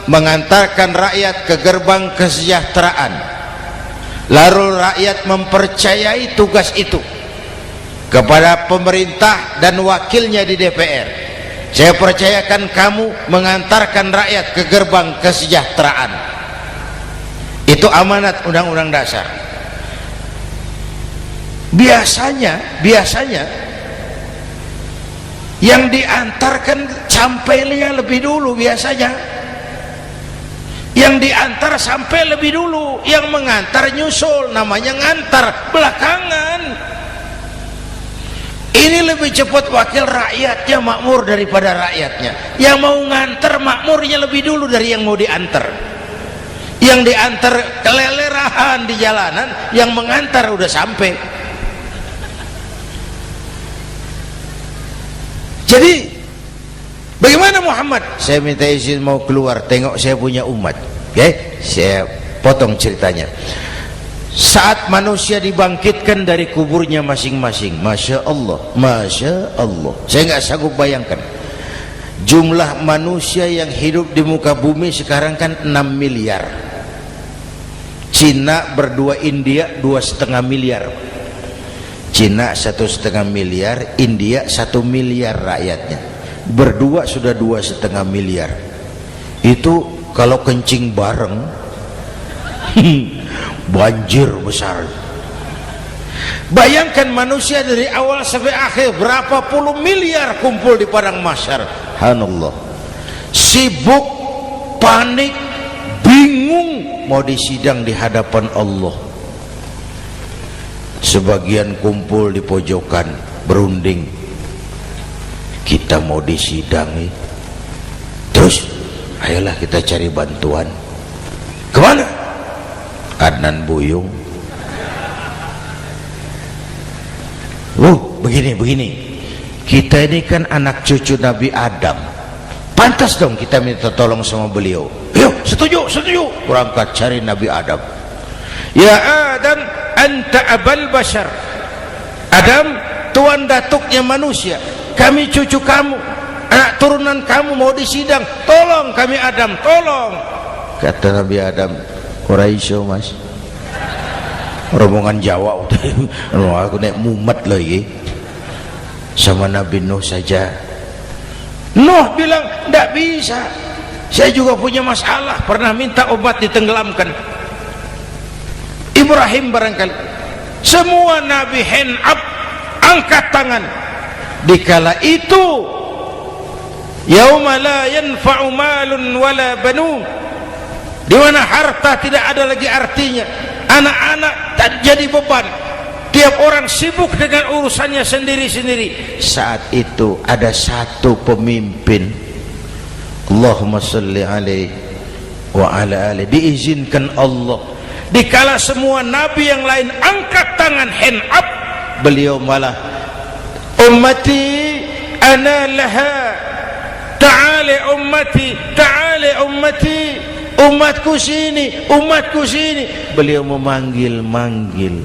mengantarkan rakyat ke gerbang kesejahteraan. Lalu rakyat mempercayai tugas itu kepada pemerintah dan wakilnya di DPR. Saya percayakan kamu mengantarkan rakyat ke gerbang kesejahteraan. Itu amanat Undang-Undang Dasar. Biasanya yang diantarkan sampainya lebih dulu biasanya. Yang diantar sampai lebih dulu, yang mengantar nyusul, namanya ngantar belakangan. Ini lebih cepat wakil rakyatnya makmur daripada rakyatnya. Yang mau ngantar makmurnya lebih dulu dari yang mau diantar. Yang diantar kelelerahan di jalanan, yang mengantar udah sampai. Jadi bagaimana Muhammad? Saya minta izin mau keluar, tengok saya punya umat. Oke, saya potong ceritanya. Saat manusia dibangkitkan dari kuburnya masing-masing, Masya Allah, Masya Allah, saya nggak sanggup bayangkan jumlah manusia yang hidup di muka bumi sekarang kan 6 miliar. Cina berdua, India 2,5 miliar. Cina 1,5 miliar, India 1 miliar rakyatnya. Berdua sudah 2,5 miliar. Itu kalau kencing bareng banjir besar. Bayangkan manusia dari awal sampai akhir berapa puluh miliar kumpul di padang mahsyar. Subhanallah. Sibuk, panik, bingung mau disidang di hadapan Allah. Sebagian kumpul di pojokan berunding, kita mau disidangi. Terus ayolah kita cari bantuan. Kemana? Adnan Buyung. Begini. Kita ini kan anak cucu Nabi Adam. Pantas dong kita minta tolong sama beliau. Yuk, setuju. Berangkat cari Nabi Adam. Ya Adam, anta abal bashar. Adam, tuan datuknya manusia. Kami cucu kamu, anak turunan kamu mau disidang. Tolong kami Adam, tolong. Kata Nabi Adam, Quraisy mas, rombongan Jawa aku naik mumet lagi sama Nabi Nuh saja. Nuh bilang tidak bisa, saya juga punya masalah, pernah minta obat ditenggelamkan. Ibrahim barangkali. Semua Nabi hand up, angkat tangan. Dikala itu yauma la yanfa'u malun wala banun, di mana harta tidak ada lagi artinya, anak-anak tak jadi beban, tiap orang sibuk dengan urusannya sendiri-sendiri. Saat itu ada satu pemimpin, Allahumma salli alaihi wa ala alihi, diizinkan Allah, dikala semua nabi yang lain angkat tangan hand up, beliau malah ummati ana laha, ta'ali ummati, ta'ali ummati, umatku sini, umatku sini. Beliau memanggil-manggil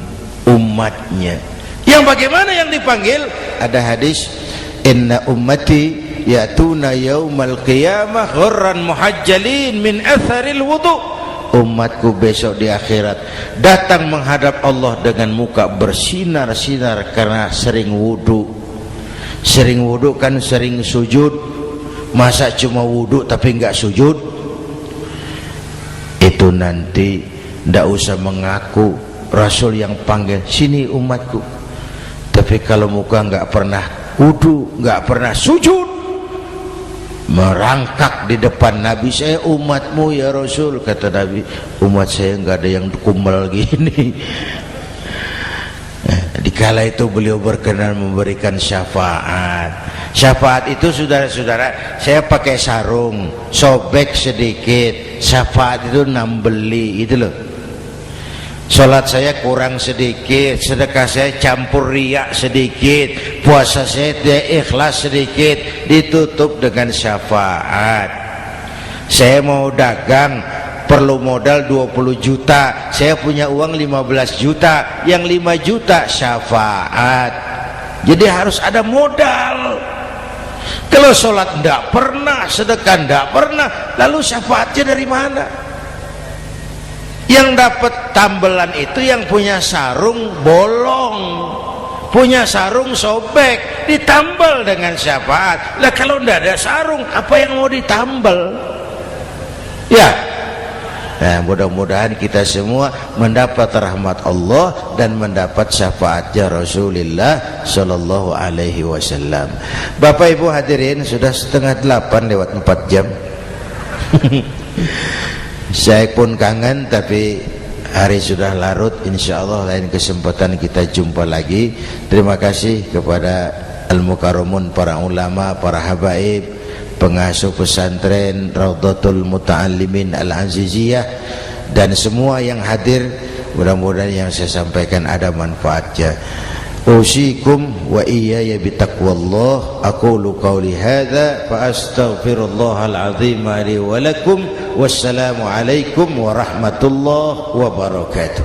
umatnya. Yang bagaimana yang dipanggil? Ada hadis, inna ummati ya'tuna yaumal qiyamah ghurran muhajjalin min atharil wudu. Umatku besok di akhirat datang menghadap Allah dengan muka bersinar-sinar karena sering wudu. Sering wudu kan sering sujud, masa cuma wudu tapi enggak sujud? Itu nanti ndak usah mengaku Rasul yang panggil, sini umatku, tapi kalau muka enggak pernah wudu, enggak pernah sujud, merangkak di depan Nabi, saya umatmu ya Rasul. Kata Nabi, umat saya enggak ada yang kumbal gini. Dikala itu beliau berkenan memberikan syafaat. Syafaat itu saudara-saudara, saya pakai sarung, sobek sedikit, syafaat itu nambeli itu loh. Salat saya kurang sedikit, sedekah saya campur riak sedikit, puasa saya tidak ikhlas sedikit, ditutup dengan syafaat. Saya mau dagang, perlu modal 20 juta, saya punya uang 15 juta, yang 5 juta syafaat. Jadi harus ada modal. Kalau sholat tidak pernah, sedekah tidak pernah, lalu syafaatnya dari mana? Yang dapat tambelan itu yang punya sarung bolong, punya sarung sobek, ditambal dengan syafaat. Lah kalau tidak ada sarung, apa yang mau ditambal? Ya. Nah, mudah-mudahan kita semua mendapat rahmat Allah dan mendapat syafaatnya Rasulullah Sallallahu Alaihi Wasallam. Bapak Ibu hadirin, sudah 7:30 lewat 4 jam. Saya pun kangen, tapi hari sudah larut. Insya Allah lain kesempatan kita jumpa lagi. Terima kasih kepada Al-Mukarramun, para ulama, para habaib, pengasuh pesantren Raudhatul Muta'allimin Al-Aziziyah, dan semua yang hadir. Mudah-mudahan yang saya sampaikan ada manfaatnya. Usikum wa iyaya bitaqwallah. Aqulu qawli hadza fa astaghfirullahal azim li wa lakum. Wassalamu alaikum warahmatullahi wabarakatuh.